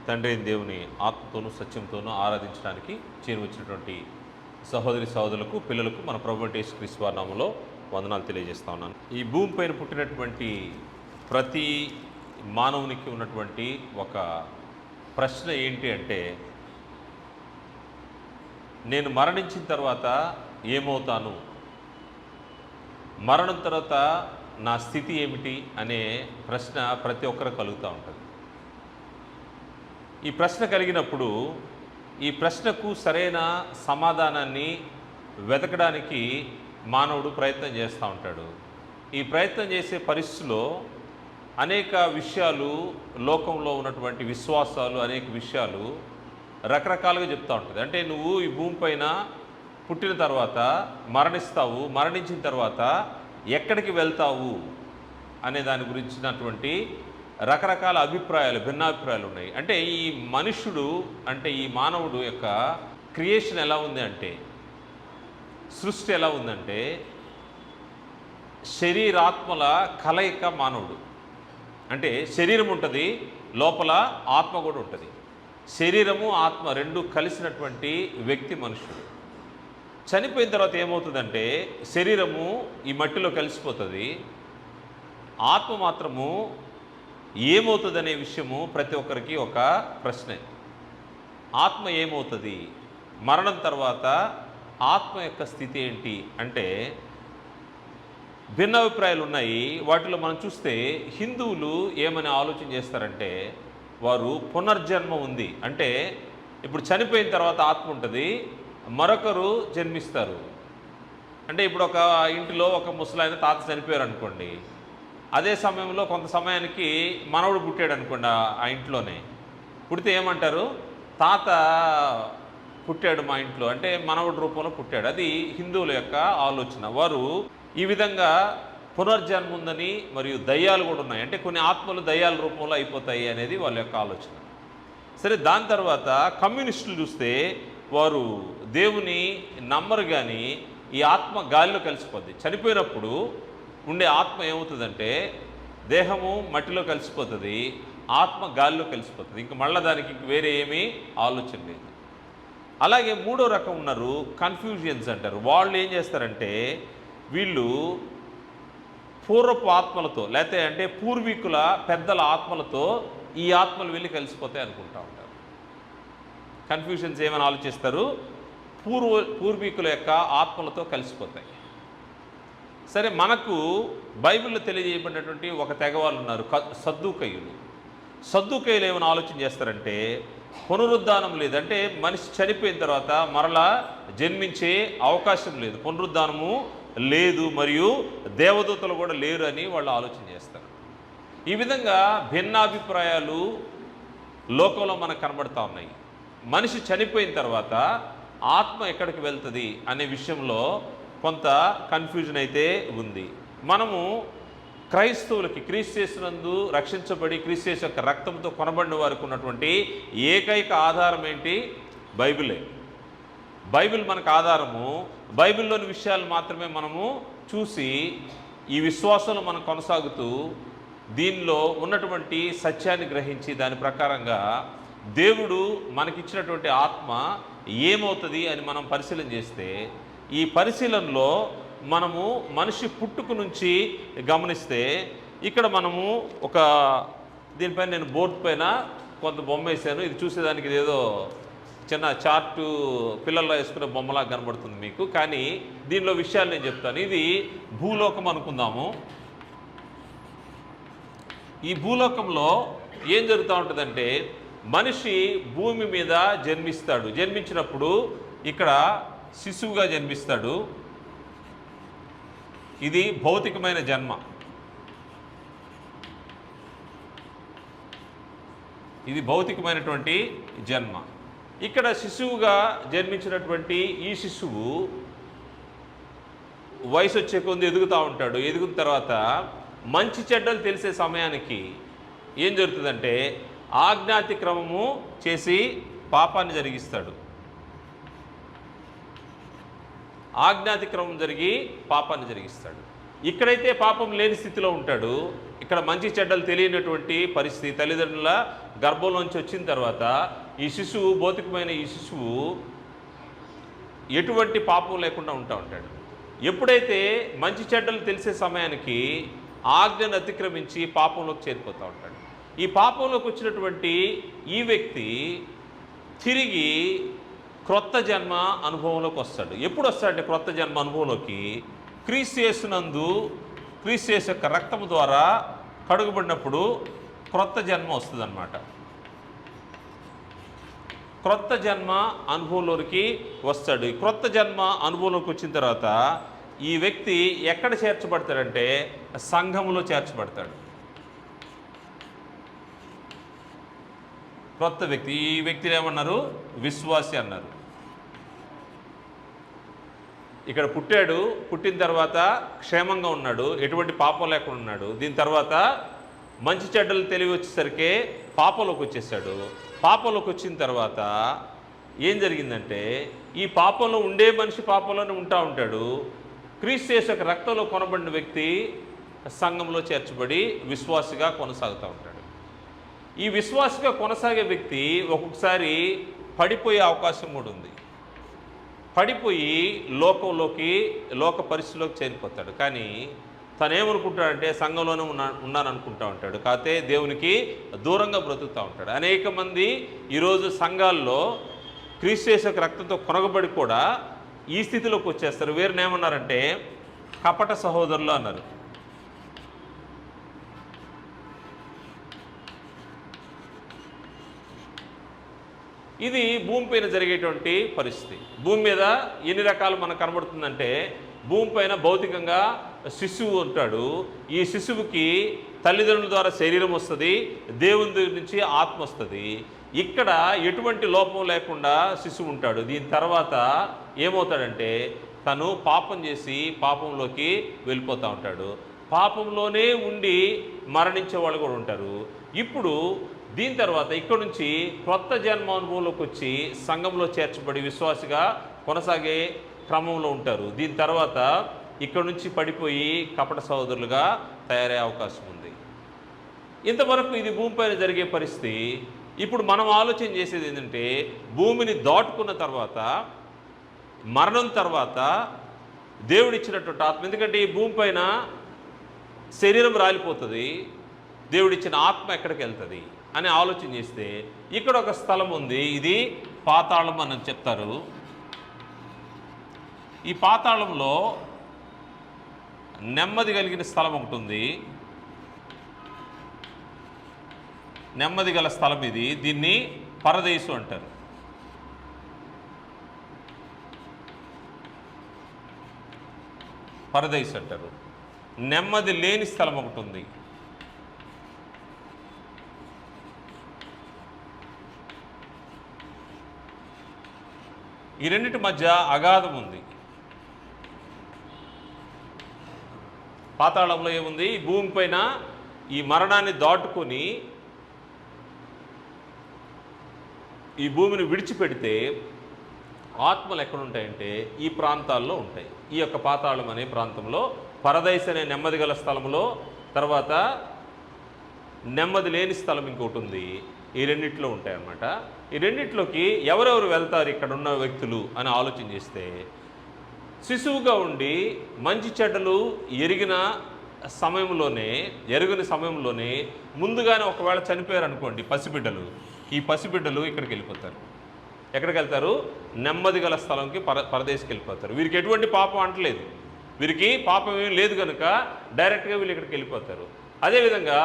తండ్రి అయిన దేవుని ఆత్మతోనూ సత్యంతోనూ ఆరాధించడానికి చేరువచ్చినటువంటి సహోదరి సహోదరులకు పిల్లలకు మన ప్రభువైన యేసుక్రీస్తు వారి నామములో వందనాలు తెలియజేస్తా ఉన్నాను. ఈ భూమిపైన పుట్టినటువంటి ప్రతి మానవునికి ఉన్నటువంటి ఒక ప్రశ్న ఏంటి అంటే, నేను మరణించిన తర్వాత ఏమవుతాను, మరణం తర్వాత నా స్థితి ఏమిటి అనే ప్రశ్న ప్రతి ఒక్కరు కలుగుతూ ఉంటుంది. ఈ ప్రశ్న కలిగినప్పుడు ఈ ప్రశ్నకు సరైన సమాధానాన్ని వెతకడానికి మానవుడు ప్రయత్నం చేస్తూ ఉంటాడు. ఈ ప్రయత్నం చేసే పరిస్థితిలో అనేక విషయాలు, లోకంలో ఉన్నటువంటి విశ్వాసాలు, అనేక విషయాలు రకరకాలుగా చెప్తూ ఉంటుంది. అంటే నువ్వు ఈ భూమిపైన పుట్టిన తర్వాత మరణిస్తావు, మరణించిన తర్వాత ఎక్కడికి వెళ్తావు అనే దాని గురించినటువంటి రకరకాల అభిప్రాయాలు, భిన్నాభిప్రాయాలు ఉన్నాయి. అంటే ఈ మనుష్యుడు, అంటే ఈ మానవుడు యొక్క క్రియేషన్ ఎలా ఉంది అంటే, సృష్టి ఎలా ఉందంటే శరీరాత్మల కలయిక మానవుడు. అంటే శరీరం ఉంటుంది, లోపల ఆత్మ కూడా ఉంటుంది. శరీరము ఆత్మ రెండు కలిసినటువంటి వ్యక్తి మనుషుడు. చనిపోయిన తర్వాత ఏమవుతుందంటే శరీరము ఈ మట్టిలో కలిసిపోతుంది, ఆత్మ మాత్రము ఏమవుతుంది అనే విషయము ప్రతి ఒక్కరికి ఒక ప్రశ్నే. ఆత్మ ఏమవుతుంది, మరణం తర్వాత ఆత్మ యొక్క స్థితి ఏంటి అంటే భిన్నాభిప్రాయాలు ఉన్నాయి. వాటిలో మనం చూస్తే హిందువులు ఏమని ఆలోచన చేస్తారంటే, వారు పునర్జన్మ ఉంది అంటే ఇప్పుడు చనిపోయిన తర్వాత ఆత్మ ఉంటుంది, మరొకరు జన్మిస్తారు. అంటే ఇప్పుడు ఒక ఇంటిలో ఒక ముసలాయన తాత చనిపోయారు అనుకోండి, అదే సమయంలో కొంత సమయానికి మనవడు పుట్టాడు అనుకోండి, ఆ ఇంట్లోనే పుడితే ఏమంటారు, తాత పుట్టాడు మా ఇంట్లో అంటే మనవడి రూపంలో పుట్టాడు. అది హిందువుల యొక్క ఆలోచన. వారు ఈ విధంగా పునర్జన్మ ఉందని, మరియు దయ్యాలు కూడా ఉన్నాయి, అంటే కొన్ని ఆత్మలు దయ్యాల రూపంలో అయిపోతాయి అనేది వాళ్ళ యొక్క ఆలోచన. సరే, దాని తర్వాత కమ్యూనిస్టులు చూస్తే వారు దేవుని నమ్మరు, కానీ ఈ ఆత్మ గాలిలో కలిసిపోద్ది. చనిపోయినప్పుడు ఉండే ఆత్మ ఏమవుతుందంటే దేహము మట్టిలో కలిసిపోతుంది, ఆత్మ గాలిలో కలిసిపోతుంది. ఇంక మళ్ళీ దానికి వేరే ఏమీ ఆలోచన లేదు. అలాగే మూడో రకం ఉన్నారు, కన్ఫ్యూజియన్స్ అంటారు. వాళ్ళు ఏం చేస్తారంటే వీళ్ళు పూర్వపు ఆత్మలతో, లేకపోతే అంటే పూర్వీకుల పెద్దల ఆత్మలతో ఈ ఆత్మలు వెళ్ళి కలిసిపోతాయి అనుకుంటా ఉంటారు. కన్ఫ్యూజన్స్ ఏమని ఆలోచిస్తారు, పూర్వీకుల యొక్క ఆత్మలతో కలిసిపోతాయి. సరే, మనకు బైబిల్లో తెలియజేయబడినటువంటి ఒక తెగవాళ్ళు ఉన్నారు, సద్దూకయ్యులు. సద్దూకయ్యులు ఏమైనా ఆలోచన చేస్తారంటే పునరుద్ధానం లేదంటే మనిషి చనిపోయిన తర్వాత మరలా జన్మించే అవకాశం లేదు, పునరుద్ధానము లేదు, మరియు దేవదూతలు కూడా లేరు అని వాళ్ళు ఆలోచన చేస్తారు. ఈ విధంగా భిన్నాభిప్రాయాలు లోకంలో మనకు కనబడుతూ ఉన్నాయి. మనిషి చనిపోయిన తర్వాత ఆత్మ ఎక్కడికి వెళ్తుంది అనే విషయంలో కొంత కన్ఫ్యూజన్ అయితే ఉంది. మనము క్రైస్తవులకి, క్రీస్తు యేసునందు రక్షించబడి క్రీస్తు యేసు యొక్క రక్తంతో కొనబడిన వారికి ఉన్నటువంటి ఏకైక ఆధారం ఏంటి, బైబిలే. బైబిల్ మనకు ఆధారము. బైబిల్లోని విషయాలు మాత్రమే మనము చూసి ఈ విశ్వాసంలో మనం కొనసాగుతూ దీనిలో ఉన్నటువంటి సత్యాన్ని గ్రహించి దాని ప్రకారంగా దేవుడు మనకిచ్చినటువంటి ఆత్మ ఏమవుతుంది అని మనం పరిశీలన చేస్తే, ఈ పరిశీలనలో మనము మనిషి పుట్టుక నుంచి గమనిస్తే ఇక్కడ మనము ఒక దీనిపైన నేను బోర్డు పైన కొంత బొమ్మ వేసాను. ఇది చూసేదానికి ఇదేదో చిన్న చార్టు పిల్లల్లో వేసుకునే బొమ్మలా కనబడుతుంది మీకు, కానీ దీనిలో విషయాలు నేను చెప్తాను. ఇది భూలోకం అనుకుందాము. ఈ భూలోకంలో ఏం జరుగుతూ ఉంటుందంటే మనిషి భూమి మీద జన్మిస్తాడు. జన్మించినప్పుడు ఇక్కడ శిశువుగా జన్మిస్తాడు. ఇది భౌతికమైన జన్మ. ఇది భౌతికమైనటువంటి జన్మ. ఇక్కడ శిశువుగా జన్మించినటువంటి ఈ శిశువు వయసు వచ్చే కొద్ది ఎదుగుతూ ఉంటాడు. ఎదుగున తర్వాత మంచి చెడ్డలు తెలిసే సమయానికి ఏం జరుగుతుందంటే ఆజ్ఞాతిక్రమము చేసి పాపాన్ని జరిగిస్తాడు. ఆజ్ఞాతిక్రమం జరిగి పాపాన్ని జరిగిస్తాడు. ఇక్కడైతే పాపం లేని స్థితిలో ఉంటాడు, ఇక్కడ మంచి చెడ్డలు తెలియనటువంటి పరిస్థితి, తల్లిదండ్రుల గర్భంలోంచి వచ్చిన తర్వాత ఈ శిశువు, భౌతికమైన ఈ శిశువు ఎటువంటి పాపం లేకుండా ఉంటాడు. ఎప్పుడైతే మంచి చెడ్డలు తెలిసే సమయానికి ఆజ్ఞను అతిక్రమించి పాపంలోకి చేరిపోతూ ఉంటాడు. ఈ పాపంలోకి వచ్చినటువంటి ఈ వ్యక్తి తిరిగి క్రొత్త జన్మ అనుభవంలోకి వస్తాడు. ఎప్పుడు వస్తాడంటే క్రొత్త జన్మ అనుభవంలోకి క్రీస్తు యేసునందు, క్రీస్తు యేసు యొక్క రక్తము ద్వారా కడుగుబడినప్పుడు క్రొత్త జన్మ వస్తుందన్నమాట. క్రొత్త జన్మ అనుభవంలోకి వస్తాడు. క్రొత్త జన్మ అనుభవంలోకి వచ్చిన తర్వాత ఈ వ్యక్తి ఎక్కడ చేర్చబడతాడంటే సంఘములో చేర్చబడతాడు. క్రొత్త వ్యక్తి, ఈ వ్యక్తిని ఏమన్నారు? విశ్వాసి అన్నారు. ఇక్కడ పుట్టాడు, పుట్టిన తర్వాత క్షేమంగా ఉన్నాడు, ఎటువంటి పాపం లేకుండా ఉన్నాడు. దీని తర్వాత మంచి చెడ్డలు తెలివి వచ్చేసరికి పాపంలోకి వచ్చేసాడు. పాపంలోకి వచ్చిన తర్వాత ఏం జరిగిందంటే ఈ పాపంలో ఉండే మనిషి పాపంలోనే ఉంటాడు. క్రీస్తు యేసు యొక్క రక్తంలో కొనబడిన వ్యక్తి సంఘంలో చేర్చబడి విశ్వాసిగా కొనసాగుతూ ఉంటాడు. ఈ విశ్వాసిగా కొనసాగే వ్యక్తి ఒక్కొక్కసారి పడిపోయే అవకాశం కూడా ఉంది. పడిపోయి లోక పరిస్థితిలోకి చేరిపోతాడు. కానీ తనేమనుకుంటాడంటే సంఘంలోనే ఉన్నాను అనుకుంటా ఉంటాడు. కాకపోతే దేవునికి దూరంగా బ్రతుకుతూ ఉంటాడు. అనేక మంది ఈరోజు సంఘాల్లో క్రీస్తు యేసు యొక్క రక్తంతో కొనగబడి కూడా ఈ స్థితిలోకి వచ్చేస్తారు. వీరిని ఏమన్నారంటే కపట సహోదరులు అన్నారు. ఇది భూమిపైన జరిగేటువంటి పరిస్థితి. భూమి మీద ఎన్ని రకాలు మనకు కనబడుతుందంటే భూమిపైన భౌతికంగా శిశువు ఉంటాడు. ఈ శిశువుకి తల్లిదండ్రుల ద్వారా శరీరం వస్తుంది, దేవుని దగ్గర నుంచి ఆత్మ వస్తుంది. ఇక్కడ ఎటువంటి లోపం లేకుండా శిశువు ఉంటాడు. దీని తర్వాత ఏమవుతాడంటే తను పాపం చేసి పాపంలోకి వెళ్ళిపోతూ ఉంటాడు. పాపంలోనే ఉండి మరణించే వాళ్ళు కూడా ఉంటారు. ఇప్పుడు దీని తర్వాత ఇక్కడ నుంచి క్రొత్త జన్మ అనుభవంలోకి వచ్చి సంఘంలో చేర్చబడి విశ్వాసిగా కొనసాగే క్రమంలో ఉంటారు. దీని తర్వాత ఇక్కడ నుంచి పడిపోయి కపట సహోదరులుగా తయారయ్యే అవకాశం ఉంది. ఇంతవరకు ఇది భూమిపైన జరిగే పరిస్థితి. ఇప్పుడు మనం ఆలోచన చేసేది ఏంటంటే భూమిని దాటుకున్న తర్వాత, మరణం తర్వాత దేవుడిచ్చినటువంటి ఆత్మ, ఎందుకంటే ఈ భూమిపైన శరీరం రాలిపోతుంది, దేవుడిచ్చిన ఆత్మ ఎక్కడికి వెళ్తుంది అని ఆలోచన చేస్తే ఇక్కడ ఒక స్థలం ఉంది. ఇది పాతాళం అని చెప్తారు. ఈ పాతాళంలో నెమ్మది కలిగిన స్థలం ఒకటి ఉంది. నెమ్మది గల స్థలం ఇది. దీన్ని పరదేశు అంటారు. పరదేశు అంటారు. నెమ్మది లేని స్థలం ఒకటి ఉంది. ఈ రెండింటి మధ్య అగాధం ఉంది. పాతాళంలో ఏముంది? భూమిపైన ఈ మరణాన్ని దాటుకొని ఈ భూమిని విడిచిపెడితే ఆత్మలు ఎక్కడుంటాయంటే ఈ ప్రాంతాల్లో ఉంటాయి. ఈ యొక్క పాతాళం అనే ప్రాంతంలో పరదైస్ అనే నెమ్మది గల స్థలంలో, తర్వాత నెమ్మది లేని స్థలం ఇంకోటి ఉంది. ఈ రెండిట్లో ఉంటాయన్నమాట. ఈ రెండిట్లోకి ఎవరెవరు వెళ్తారు ఇక్కడ ఉన్న వ్యక్తులు అని ఆలోచన చేస్తే శిశువుగా ఉండి మంచి చెడ్డలు ఎరిగిన సమయంలోనే ముందుగానే ఒకవేళ చనిపోయారు అనుకోండి పసిబిడ్డలు, ఈ పసిబిడ్డలు ఇక్కడికి వెళ్ళిపోతారు. ఎక్కడికి వెళ్తారు? నెమ్మది గల స్థలంకి పరదేశికి వెళ్ళిపోతారు. వీరికి ఎటువంటి పాపం అంటలేదు, వీరికి పాపం ఏమీ లేదు కనుక డైరెక్ట్గా వీళ్ళు ఇక్కడికి వెళ్ళిపోతారు. అదేవిధంగా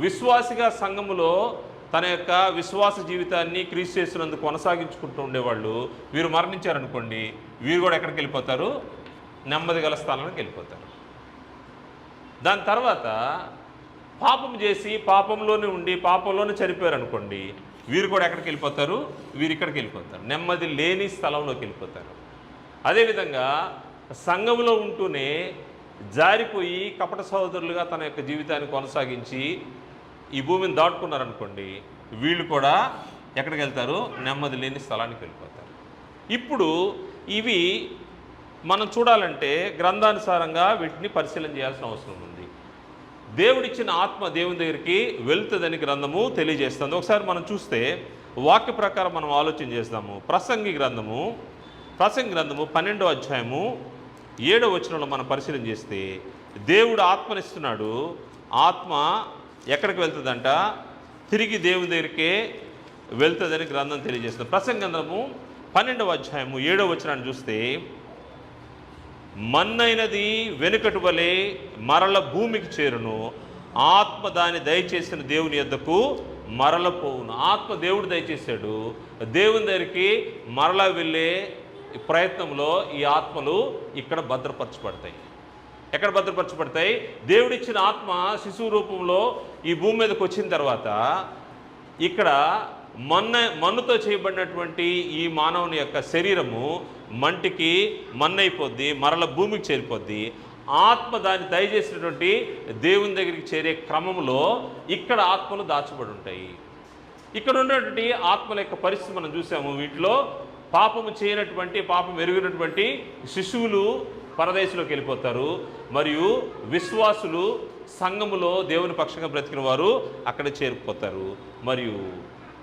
విశ్వాసిగా సంఘములో తన యొక్క విశ్వాస జీవితాన్ని క్రీస్తు యేసునందు కొనసాగించుకుంటూ ఉండేవాళ్ళు వీరు మరణించారనుకోండి, వీరు కూడా ఎక్కడికి వెళ్ళిపోతారు? నెమ్మది గల స్థానానికి వెళ్ళిపోతారు. దాని తర్వాత పాపం చేసి పాపంలోనే ఉండి పాపంలోనే చనిపోయారు అనుకోండి, వీరు కూడా ఎక్కడికి వెళ్ళిపోతారు? వీరు ఇక్కడికి వెళ్ళిపోతారు, నెమ్మది లేని స్థలంలోకి వెళ్ళిపోతారు. అదేవిధంగా సంఘంలో ఉంటూనే జారిపోయి కపట సహోదరులుగా తన యొక్క జీవితాన్ని కొనసాగించి ఈ భూమిని దాటుకున్నారనుకోండి, వీళ్ళు కూడా ఎక్కడికి వెళ్తారు? నెమ్మది లేని స్థలానికి వెళ్ళిపోతారు. ఇప్పుడు ఇవి మనం చూడాలంటే గ్రంథానుసారంగా వీటిని పరిశీలన చేయాల్సిన అవసరం ఉంది. దేవుడిచ్చిన ఆత్మ దేవుని దగ్గరికి వెళ్తుందని గ్రంథము తెలియజేస్తుంది. ఒకసారి మనం చూస్తే వాక్య ప్రకారం మనం ఆలోచన చేస్తాము. ప్రసంగి గ్రంథము 12వ అధ్యాయము 7వ వచనంలో మనం పరిశీలన చేస్తే దేవుడు ఆత్మనిస్తున్నాడు. ఆత్మ ఎక్కడికి వెళ్తుందంట? తిరిగి దేవుని దగ్గరికే వెళ్తుందని గ్రంథం తెలియజేస్తుంది. ప్రసంగి గ్రంథము 12వ అధ్యాయము 7వ వచనాన్ని చూస్తే మన్నైనది వెనుకటి వలె మరల భూమికి చేరును, ఆత్మ దాన్ని దయచేసిన దేవుని యొద్దకు మరలపోవును. ఆత్మ దేవుడు దయచేశాడు. దేవుని దగ్గరికి మరలా వెళ్ళే ప్రయత్నంలో ఈ ఆత్మలు ఇక్కడ భద్రపరచబడతాయి. ఎక్కడ భద్రపరచబడతాయి? దేవుడిచ్చిన ఆత్మ శిశువు రూపంలో ఈ భూమి మీదకి వచ్చిన తర్వాత ఇక్కడ మన్నుతో చేయబడినటువంటి ఈ మానవుని యొక్క శరీరము మంటికి మన్నైపోద్ది, మరల భూమికి చేరిపోద్ది. ఆత్మ దాన్ని దయచేసినటువంటి దేవుని దగ్గరికి చేరే క్రమంలో ఇక్కడ ఆత్మలు దాచబడి ఉంటాయి. ఇక్కడ ఉన్నటువంటి ఆత్మల యొక్క పరిస్థితి మనం చూసాము. వీటిలో పాపము చేయనటువంటి, పాపం ఎరిగినటువంటి శిశువులు పరదేశంలోకి వెళ్ళిపోతారు. మరియు విశ్వాసులు సంఘములో దేవుని పక్షంగా బ్రతికిన వారు అక్కడ చేరుకుపోతారు. మరియు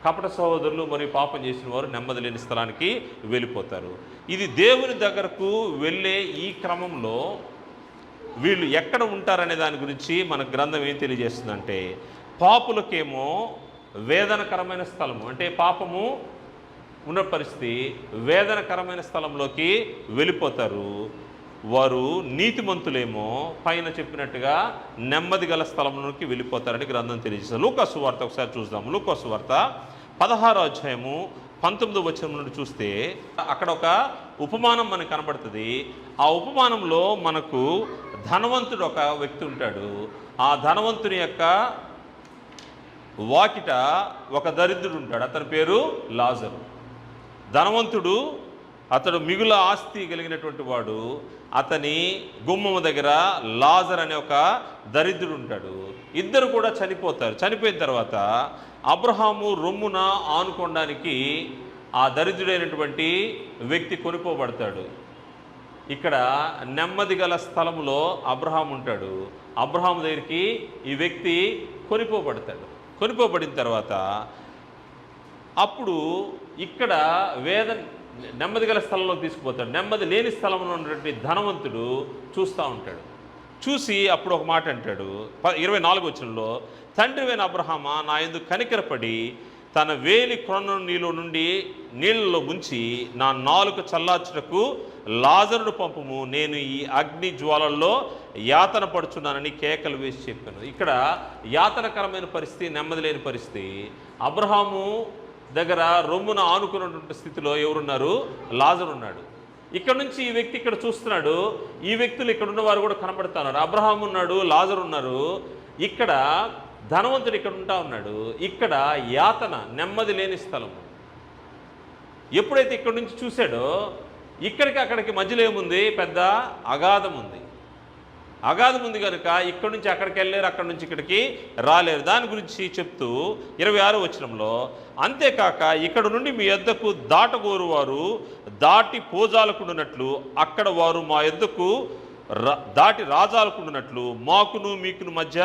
కపట సహోదరులు మరియు పాపం చేసిన వారు నెమ్మది లేని స్థలానికి వెళ్ళిపోతారు. ఇది దేవుని దగ్గరకు వెళ్ళే ఈ క్రమంలో వీళ్ళు ఎక్కడ ఉంటారనే దాని గురించి మన గ్రంథం ఏం తెలియజేస్తుందంటే, పాపులకేమో వేదనకరమైన స్థలము, అంటే పాపము ఉన్న పరిస్థితి, వేదనకరమైన స్థలంలోకి వెళ్ళిపోతారు. వారు నీతిమంతులేమో పైన చెప్పినట్టుగా నెమ్మది గల స్థలంలోకి వెళ్ళిపోతారని గ్రంథం తెలియజేస్తారు. లూకా సువార్త ఒకసారి చూద్దాం. లూకా సువార్త 16వ అధ్యాయము 19వ వచనం నుండి చూస్తే అక్కడ ఒక ఉపమానం మనకు కనబడుతుంది. ఆ ఉపమానంలో మనకు ధనవంతుడు ఒక వ్యక్తి ఉంటాడు. ఆ ధనవంతుని యొక్క వాకిట ఒక దరిద్రుడు ఉంటాడు. అతని పేరు లాజరు. ధనవంతుడు, అతడు మిగుల ఆస్తి కలిగినటువంటి వాడు. అతని గుమ్మము దగ్గర లాజర్ అనే ఒక దరిద్రుడు ఉంటాడు. ఇద్దరు కూడా చనిపోతారు. చనిపోయిన తర్వాత అబ్రహాము రొమ్మున ఆనుకోవడానికి ఆ దరిద్రుడైనటువంటి వ్యక్తి కొనుక్కోబడతాడు. ఇక్కడ నెమ్మది గల స్థలములో అబ్రహాం ఉంటాడు. అబ్రహాము దగ్గరికి ఈ వ్యక్తి కొనుక్కోబడతాడు. కొనుక్కోబడిన తర్వాత అప్పుడు ఇక్కడ నెమ్మది గల స్థలంలోకి తీసుకుపోతాడు. నెమ్మది లేని స్థలంలో ఉన్నటువంటి ధనవంతుడు చూస్తూ ఉంటాడు. చూసి అప్పుడు ఒక మాట అంటాడు 24వ వచనంలో, తండ్రివైన అబ్రహామా, నా యందు కనికరపడి తన వేలి కొనను నీలో నుండి నీళ్ళలో ముంచి నా నాలుక చల్లార్చుటకు లాజరును పంపుము, నేను ఈ అగ్ని జ్వాలల్లో యాతన పడుచున్నానని కేకలు వేసి చెప్పాను. ఇక్కడ యాతనకరమైన పరిస్థితి, నెమ్మది లేని పరిస్థితి. అబ్రహాము దగ్గర రొమ్మున ఆనుకున్నటువంటి స్థితిలో ఎవరున్నారు? లాజరు ఉన్నాడు. ఇక్కడ నుంచి ఈ వ్యక్తి ఇక్కడ చూస్తున్నాడు. ఈ వ్యక్తులు ఇక్కడ ఉన్న వారు కూడా కనబడుతున్నారు. అబ్రహాం ఉన్నాడు, లాజరు ఉన్నారు. ఇక్కడ ధనవంతుడు ఇక్కడ ఉంటా ఉన్నాడు. ఇక్కడ యాతన, నెమ్మది లేని స్థలం. ఎప్పుడైతే ఇక్కడ నుంచి చూశాడో ఇక్కడికి అక్కడికి మధ్యలో ఏముంది? పెద్ద అగాధం ఉంది. అగాధం ఉంది కనుక ఇక్కడి నుంచి అక్కడికి వెళ్ళలేరు, అక్కడి నుంచి ఇక్కడికి రాలేరు. దాని గురించి చెప్తూ 26వ వచనంలో, అంతేకాక ఇక్కడ నుండి మీ యొద్దకు దాటగోరు వారు దాటి పోజాలకుండునట్లు, అక్కడ వారు మా యొద్దకు దాటి రాజాలకుండునట్లు మాకును మీకును మధ్య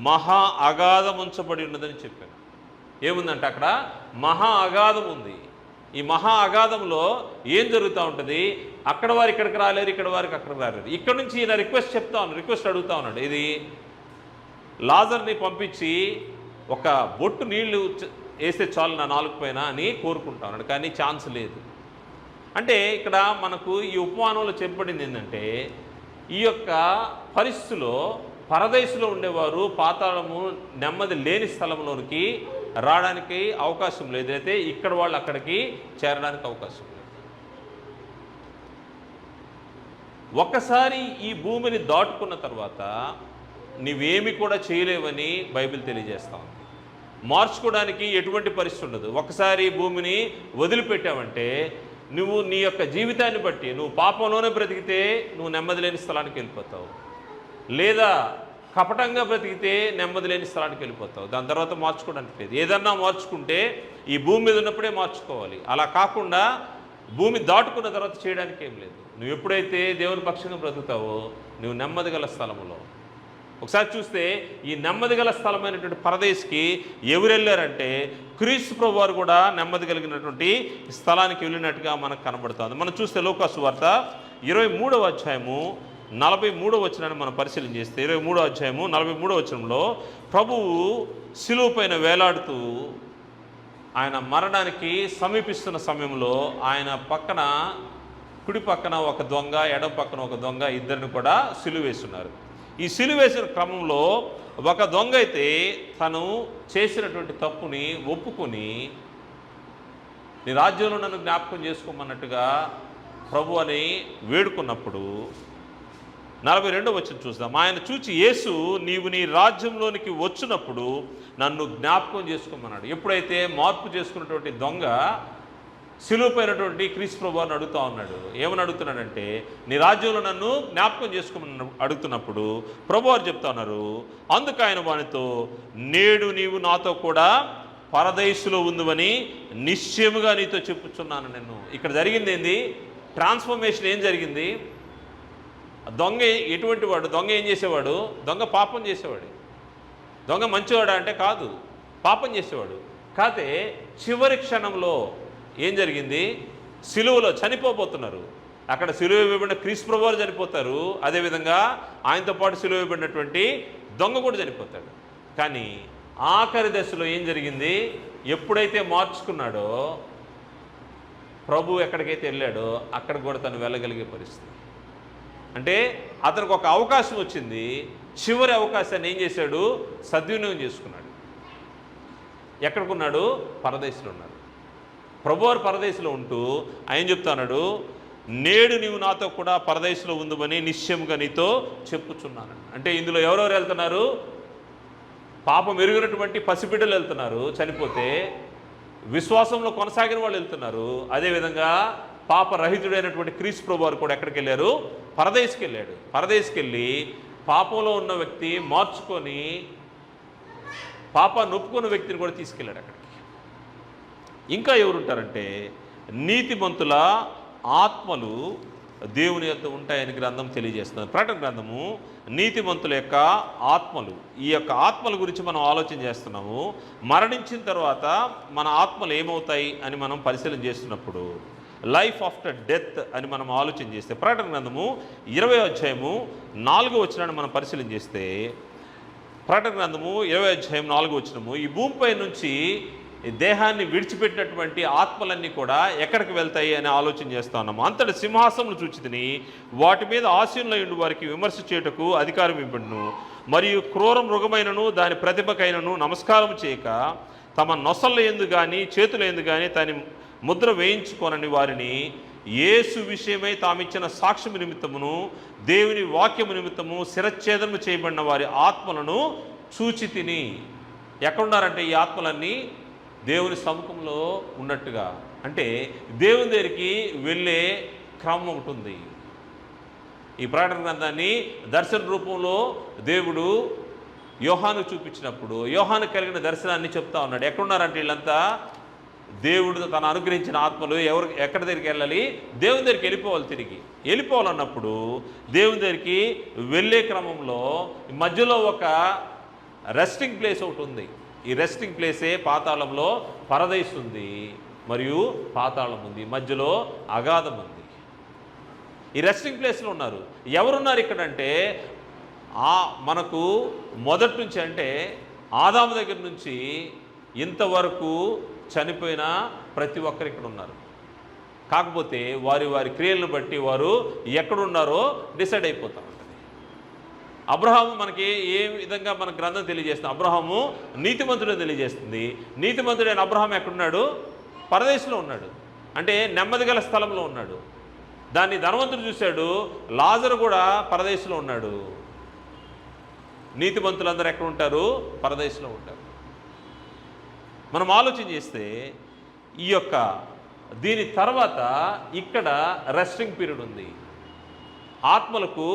మహా అగాధం ఉంచబడి ఉన్నదని చెప్పాను. ఏముందంటే అక్కడ మహా అగాధం ఉంది. ఈ మహా అగాధంలో ఏం జరుగుతూ ఉంటుంది? అక్కడ వారు ఇక్కడికి రాలేరు, ఇక్కడ వారికి అక్కడికి రాలేరు. ఇక్కడ నుంచి ఈయన రిక్వెస్ట్ అడుగుతా ఉన్నాడు. ఇది లాజర్ని పంపించి ఒక బొట్టు నీళ్లు వేస్తే చాలు నా నాలుగు పైన అని కోరుకుంటా ఉన్నాడు. కానీ ఛాన్స్ లేదు. అంటే ఇక్కడ మనకు ఈ ఉపమానంలో చెప్పబడింది ఏంటంటే, ఈ యొక్క పరిస్థితిలో పరదేశంలో ఉండేవారు పాతాళము, నెమ్మది లేని స్థలంలోనికి రావడానికి అవకాశం లేదు. అయితే ఇక్కడ వాళ్ళు అక్కడికి చేరడానికి అవకాశం లేదు. ఒక్కసారి ఈ భూమిని దాటుకున్న తర్వాత నీవేమి కూడా చేయలేవని బైబిల్ తెలియజేస్తా ఉంది. మార్చుకోవడానికి ఎటువంటి పరిస్థితి ఉండదు. ఒకసారి భూమిని వదిలిపెట్టావంటే నువ్వు నీ యొక్క జీవితాన్ని బట్టి నువ్వు పాపంలోనే బ్రతికితే నువ్వు నెమ్మది లేని స్థలానికి వెళ్ళిపోతావు, లేదా కపటంగా బ్రతికితే నెమ్మది లేని స్థలానికి వెళ్ళిపోతావు. దాని తర్వాత మార్చుకోవడానికి లేదు. ఏదన్నా మార్చుకుంటే ఈ భూమి మీద ఉన్నప్పుడే మార్చుకోవాలి. అలా కాకుండా భూమి దాటుకున్న తర్వాత చేయడానికి ఏం లేదు. నువ్వు ఎప్పుడైతే దేవుని పక్షంగా బ్రతుకుతావో నువ్వు నెమ్మది గల స్థలంలో ఒకసారి చూస్తే ఈ నెమ్మది గల స్థలమైనటువంటి పరదేశికి ఎవరు వెళ్ళారంటే క్రీస్తు ప్రభు వారు కూడా నెమ్మది కలిగినటువంటి స్థలానికి వెళ్ళినట్టుగా మనకు కనబడుతుంది. మనం చూస్తే లూకాసు వార్త 23వ అధ్యాయము 43వ వచనాన్ని మనం పరిశీలన చేస్తే 23వ అధ్యాయము 43వ వచనంలో ప్రభువు శిలువ పైన వేలాడుతూ ఆయన మరణానికి సమీపిస్తున్న సమయంలో ఆయన పక్కన, కుడి పక్కన ఒక దొంగ, ఎడమ పక్కన ఒక దొంగ, ఇద్దరిని కూడా సిలువ వేస్తున్నారు. ఈ సిలువ వేసిన క్రమంలో ఒక దొంగ అయితే తను చేసినటువంటి తప్పుని ఒప్పుకొని నీ రాజ్యంలో నన్ను జ్ఞాపకం చేసుకోమన్నట్టుగా ప్రభు అని వేడుకున్నప్పుడు 42వ వచనం చూద్దాం. ఆయన చూచి యేసు నీవు నీ రాజ్యంలోనికి వచ్చినప్పుడు నన్ను జ్ఞాపకం చేసుకోమన్నాడు. ఎప్పుడైతే మార్పు చేసుకున్నటువంటి దొంగ సిలువపైనటువంటి క్రీస్తు ప్రభు అని అడుగుతూ ఉన్నాడు. ఏమని అడుగుతున్నాడంటే నీ రాజ్యంలో నన్ను జ్ఞాపకం చేసుకోమని అడుగుతున్నప్పుడు ప్రభు వారు చెప్తా ఉన్నారు, అందుకు ఆయన వానితో నేడు నీవు నాతో కూడా పరదైసులో ఉందని నిశ్చయముగా నీతో చెప్పుచున్నాను నేను. ఇక్కడ జరిగింది ఏంది? ట్రాన్స్ఫర్మేషన్ ఏం జరిగింది? దొంగ ఎటువంటి వాడు? దొంగ ఏం చేసేవాడు? దొంగ పాపం చేసేవాడు. దొంగ మంచివాడా అంటే కాదు, పాపం చేసేవాడు. కాదే చివరి క్షణంలో ఏం జరిగింది? సిలువలో చనిపోబోతున్నారు. అక్కడ సిలువ వేయబడిన క్రీస్తు ప్రభు వారు చనిపోతారు, అదేవిధంగా ఆయనతో పాటు సిలువ వేయబడినటువంటి దొంగ కూడా చనిపోతాడు. కానీ ఆఖరి దశలో ఏం జరిగింది? ఎప్పుడైతే మార్చుకున్నాడో ప్రభు ఎక్కడికైతే వెళ్ళాడో అక్కడ కూడా తను వెళ్ళగలిగే పరిస్థితి. అంటే అతనికి ఒక అవకాశం వచ్చింది. చివరి అవకాశాన్ని ఏం చేశాడు? సద్వినియోగం చేసుకున్నాడు. ఎక్కడికున్నాడు? పరదేశంలో ఉన్నాడు. ప్రభువారు పరదేశంలో ఉంటూ ఆయన చెప్తున్నాడు, నేడు నీవు నాతో కూడా పరదేశంలో ఉందని నిశ్చయముగా నీతో చెప్పుచున్నాను. అంటే ఇందులో ఎవరెవరు వెళ్తున్నారు? పాపం ఎరిగినటువంటి పసిబిడ్డలు వెళ్తున్నారు చనిపోతే, విశ్వాసంలో కొనసాగిన వాళ్ళు వెళ్తున్నారు. అదేవిధంగా పాపరహితుడైనటువంటి క్రీస్తు ప్రభు వారు కూడా ఎక్కడికి వెళ్ళారు? పరదేశికి వెళ్ళాడు. పరదేశికి వెళ్ళి పాపంలో ఉన్న వ్యక్తి మార్చుకొని పాపాన్ని ఒప్పుకున్న వ్యక్తిని కూడా తీసుకెళ్ళాడు అక్కడికి. ఇంకా ఎవరుంటారంటే నీతిమంతుల ఆత్మలు దేవుని యొక్క ఉంటాయని గ్రంథం తెలియజేస్తున్నారు. ప్రకటన గ్రంథము నీతిమంతుల యొక్క ఆత్మలు, ఈ యొక్క ఆత్మల గురించి మనం ఆలోచన చేస్తున్నాము. మరణించిన తర్వాత మన ఆత్మలు ఏమవుతాయి అని మనం పరిశీలన చేస్తున్నప్పుడు లైఫ్ ఆఫ్టర్ డెత్ అని మనం ఆలోచన చేస్తే ప్రకటన గ్రంథము 20వ అధ్యాయము 4వ వచనాన్ని మనం పరిశీలన చేస్తే ప్రకటన గ్రంథము 20వ అధ్యాయం 4వ వచనము ఈ భూమిపై నుంచి దేహాన్ని విడిచిపెట్టినటువంటి ఆత్మలన్నీ కూడా ఎక్కడికి వెళ్తాయి అని ఆలోచన చేస్తా ఉన్నాము. అంతటి సింహాసనములు చూచితిని, వాటి మీద ఆసీనులై ఉండి వారికి విమర్శ చేయుటకు అధికారం ఇవ్వబడును. మరియు క్రూర మృగమైనను దాని ప్రతిభకైనను నమస్కారం చేయక తమ నొసళ్ళ యందు కానీ చేతుల యందు కానీ తని ముద్ర వేయించుకోనని వారిని యేసు విషయమై తామిచ్చిన సాక్ష్యము నిమిత్తమును దేవుని వాక్యము నిమిత్తము శిరచ్ఛేదము చేయబడిన వారి ఆత్మలను చూచి తిని. ఎక్కడున్నారంటే ఈ ఆత్మలన్నీ దేవుని సముఖంలో ఉన్నట్టుగా. అంటే దేవుని దగ్గరికి వెళ్ళే క్రమం ఒకటి ఉంది. ఈ ప్రకటన గ్రంథాన్ని దర్శన రూపంలో దేవుడు యోహాను చూపించినప్పుడు యోహాను కలిగిన దర్శనాన్ని చెప్తా ఉన్నాడు. ఎక్కడున్నారంటే వీళ్ళంతా దేవుడు తను అనుగ్రహించిన ఆత్మలు ఎక్కడి దగ్గరికి వెళ్ళాలి? దేవుని దగ్గరికి వెళ్ళిపోవాలి. తిరిగి వెళ్ళిపోవాలన్నప్పుడు దేవుని దగ్గరికి వెళ్ళే క్రమంలో మధ్యలో ఒక రెస్టింగ్ ప్లేస్ ఒకటి ఉంది. ఈ రెస్టింగ్ ప్లేసే పాతాళంలో పరదైస్ ఉంది, మరియు పాతాళం ఉంది, మధ్యలో అగాధం ఉంది. ఈ రెస్టింగ్ ప్లేస్లో ఉన్నారు. ఎవరున్నారు ఇక్కడంటే మనకు మొదటి నుంచి అంటే ఆదాము దగ్గర నుంచి ఇంతవరకు చనిపోయిన ప్రతి ఒక్కరు ఇక్కడ ఉన్నారు. కాకపోతే వారి వారి క్రియలను బట్టి వారు ఎక్కడున్నారో డిసైడ్ అయిపోతాం. అబ్రహాము మనకి ఏ విధంగా మన గ్రంథం తెలియజేస్తుంది? అబ్రహాము నీతిమంతుడని తెలియజేస్తుంది. నీతిమంతుడైన అబ్రహాం ఎక్కడున్నాడు? పరదేశంలో ఉన్నాడు. అంటే నెమ్మది గల స్థలంలో ఉన్నాడు. దాన్ని ధనవంతుడు చూశాడు. లాజరు కూడా పరదేశంలో ఉన్నాడు. నీతిమంతులందరూ ఎక్కడ ఉంటారు? పరదేశంలో ఉంటారు. మనం ఆలోచన చేస్తే ఈ యొక్క దీని తర్వాత ఇక్కడ రెస్టింగ్ పీరియడ్ ఉంది. ఆత్మలకు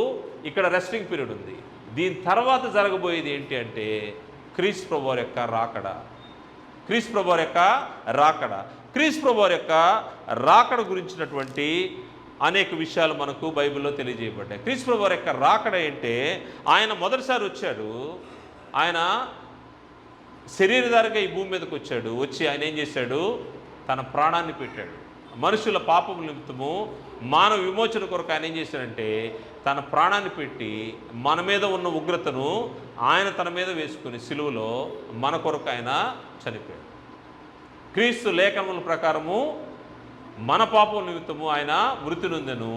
ఇక్కడ రెస్టింగ్ పీరియడ్ ఉంది. దీని తర్వాత జరగబోయేది ఏంటి అంటే క్రీస్తు ప్రభువారి యొక్క రాకడ. క్రీస్తు ప్రభువారి యొక్క రాకడ. క్రీస్తు ప్రభువారి యొక్క రాకడ గురించినటువంటి అనేక విషయాలు మనకు బైబిల్లో తెలియజేయబడ్డాయి. క్రీస్తు ప్రభువు వారి యొక్క రాకడ ఏంటే, ఆయన మొదటిసారి వచ్చాడు, ఆయన శరీరధారిగా ఈ భూమి మీదకి వచ్చాడు. వచ్చి ఆయన ఏం చేశాడు, తన ప్రాణాన్ని పెట్టాడు. మనుషుల పాపం నిమిత్తము మానవ విమోచన కొరకు ఆయన ఏం చేశాడంటే తన ప్రాణాన్ని పెట్టి మన మీద ఉన్న ఉగ్రతను ఆయన తన మీద వేసుకుని సిలువలో మన కొరకు ఆయన చనిపోయాడు. క్రీస్తు లేఖనముల ప్రకారము మన పాపం నిమిత్తము ఆయన మృతి నొందెను,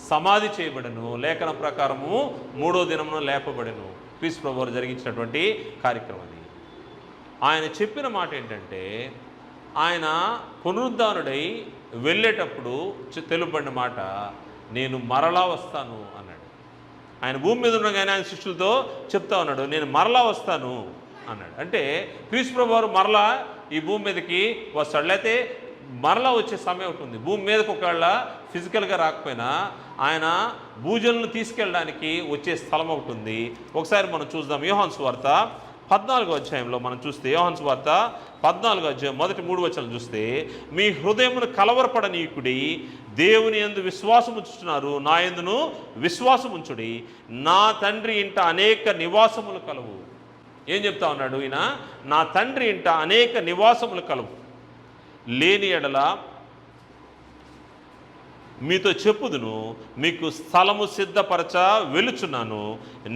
సమాధి చేయబడెను, లేఖనం ప్రకారము 3వ దినమున లేపబడెను. క్రీస్తు ప్రభువు జరిగించినటువంటి కార్యక్రమం అది. ఆయన చెప్పిన మాట ఏంటంటే, ఆయన పునరుద్ధానుడై వెళ్ళేటప్పుడు తెలుపబడిన మాట, నేను మరలా వస్తాను అన్నాడు. ఆయన భూమి మీద ఉండగానే ఆయన శిష్యులతో చెప్తా ఉన్నాడు, నేను మరలా వస్తాను అన్నాడు. అంటే క్రీస్తు ప్రభువు వారు మరలా ఈ భూమి మీదకి వస్తాడు, లేకపోతే మరలా వచ్చే సమయం ఉంటుంది. భూమి మీదకి ఒకవేళ ఫిజికల్గా రాకపోయినా ఆయన భూజనులను తీసుకెళ్ళడానికి వచ్చే స్థలం ఒకటి ఉంది. ఒకసారి మనం చూద్దాం. యోహాను సువార్త 14వ అధ్యాయంలో మనం చూస్తే, యోహాను సువార్త 14వ అధ్యాయం మొదటి 3 వచనాలు చూస్తే, మీ హృదయమును కలవరపడనీయుకుడి, దేవుని యందు విశ్వాసం ఉంచుతున్నారు, నా యందును విశ్వాసం ఉంచుడి, నా తండ్రి ఇంట అనేక నివాసములు కలవు. ఏం చెప్తా ఉన్నాడు ఈయన, నా తండ్రి ఇంట అనేక నివాసములు కలవు, లేని ఎడల మీతో చెప్పుదును, మీకు స్థలము సిద్ధపరచ వెలుచున్నాను,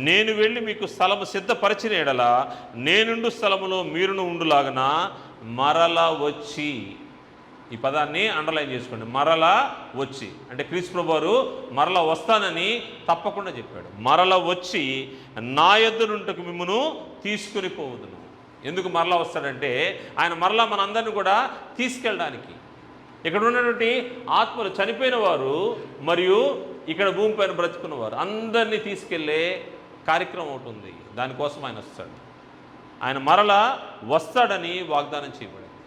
నేను వెళ్ళి మీకు స్థలము సిద్ధపరచిన ఎడల నేనుండు స్థలములో మీరును ఉండులాగన మరల వచ్చి, ఈ పదాన్ని అండర్లైన్ చేసుకోండి, మరల వచ్చి అంటే క్రీస్తు ప్రభువు వారు మరల వస్తానని తప్పకుండా చెప్పాడు. మరల వచ్చి నా యొద్దనుంటకు మిమ్మును తీసుకుని పోవుదును. ఎందుకు మరలా వస్తాడంటే, ఆయన మరలా మనందరినీ కూడా తీసుకెళ్ళడానికి. ఇక్కడ ఉన్నటువంటి ఆత్మలు, చనిపోయిన వారు మరియు ఇక్కడ భూమిపైన బ్రతుకున్నవారు అందరినీ తీసుకెళ్లే కార్యక్రమం ఉంటుంది. దానికోసం ఆయన వస్తాడు. ఆయన మరలా వస్తాడని వాగ్దానం చేయబడింది.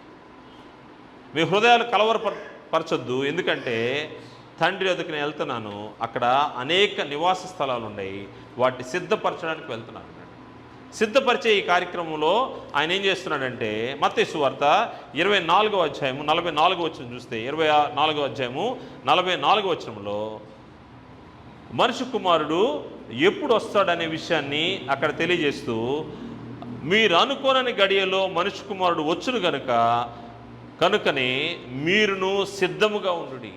మీ హృదయాలు కలవరపరచొద్దు, ఎందుకంటే తండ్రి వద్దకు నేను వెళ్తున్నాను, అక్కడ అనేక నివాస స్థలాలు ఉన్నాయి, వాటిని సిద్ధపరచడానికి వెళ్తున్నాను. సిద్ధపరిచే ఈ కార్యక్రమంలో ఆయన ఏం చేస్తున్నాడంటే, మత్తయి సువార్త 24వ అధ్యాయము 44వ వచనం చూస్తే, 24వ అధ్యాయము 44వ వచనంలో మనుష్య కుమారుడు ఎప్పుడు వస్తాడనే విషయాన్ని అక్కడ తెలియజేస్తూ, మీరు అనుకోనని గడియలో మనుష్య కుమారుడు వచ్చును కనుకనే మీరును సిద్ధముగా ఉండుడి.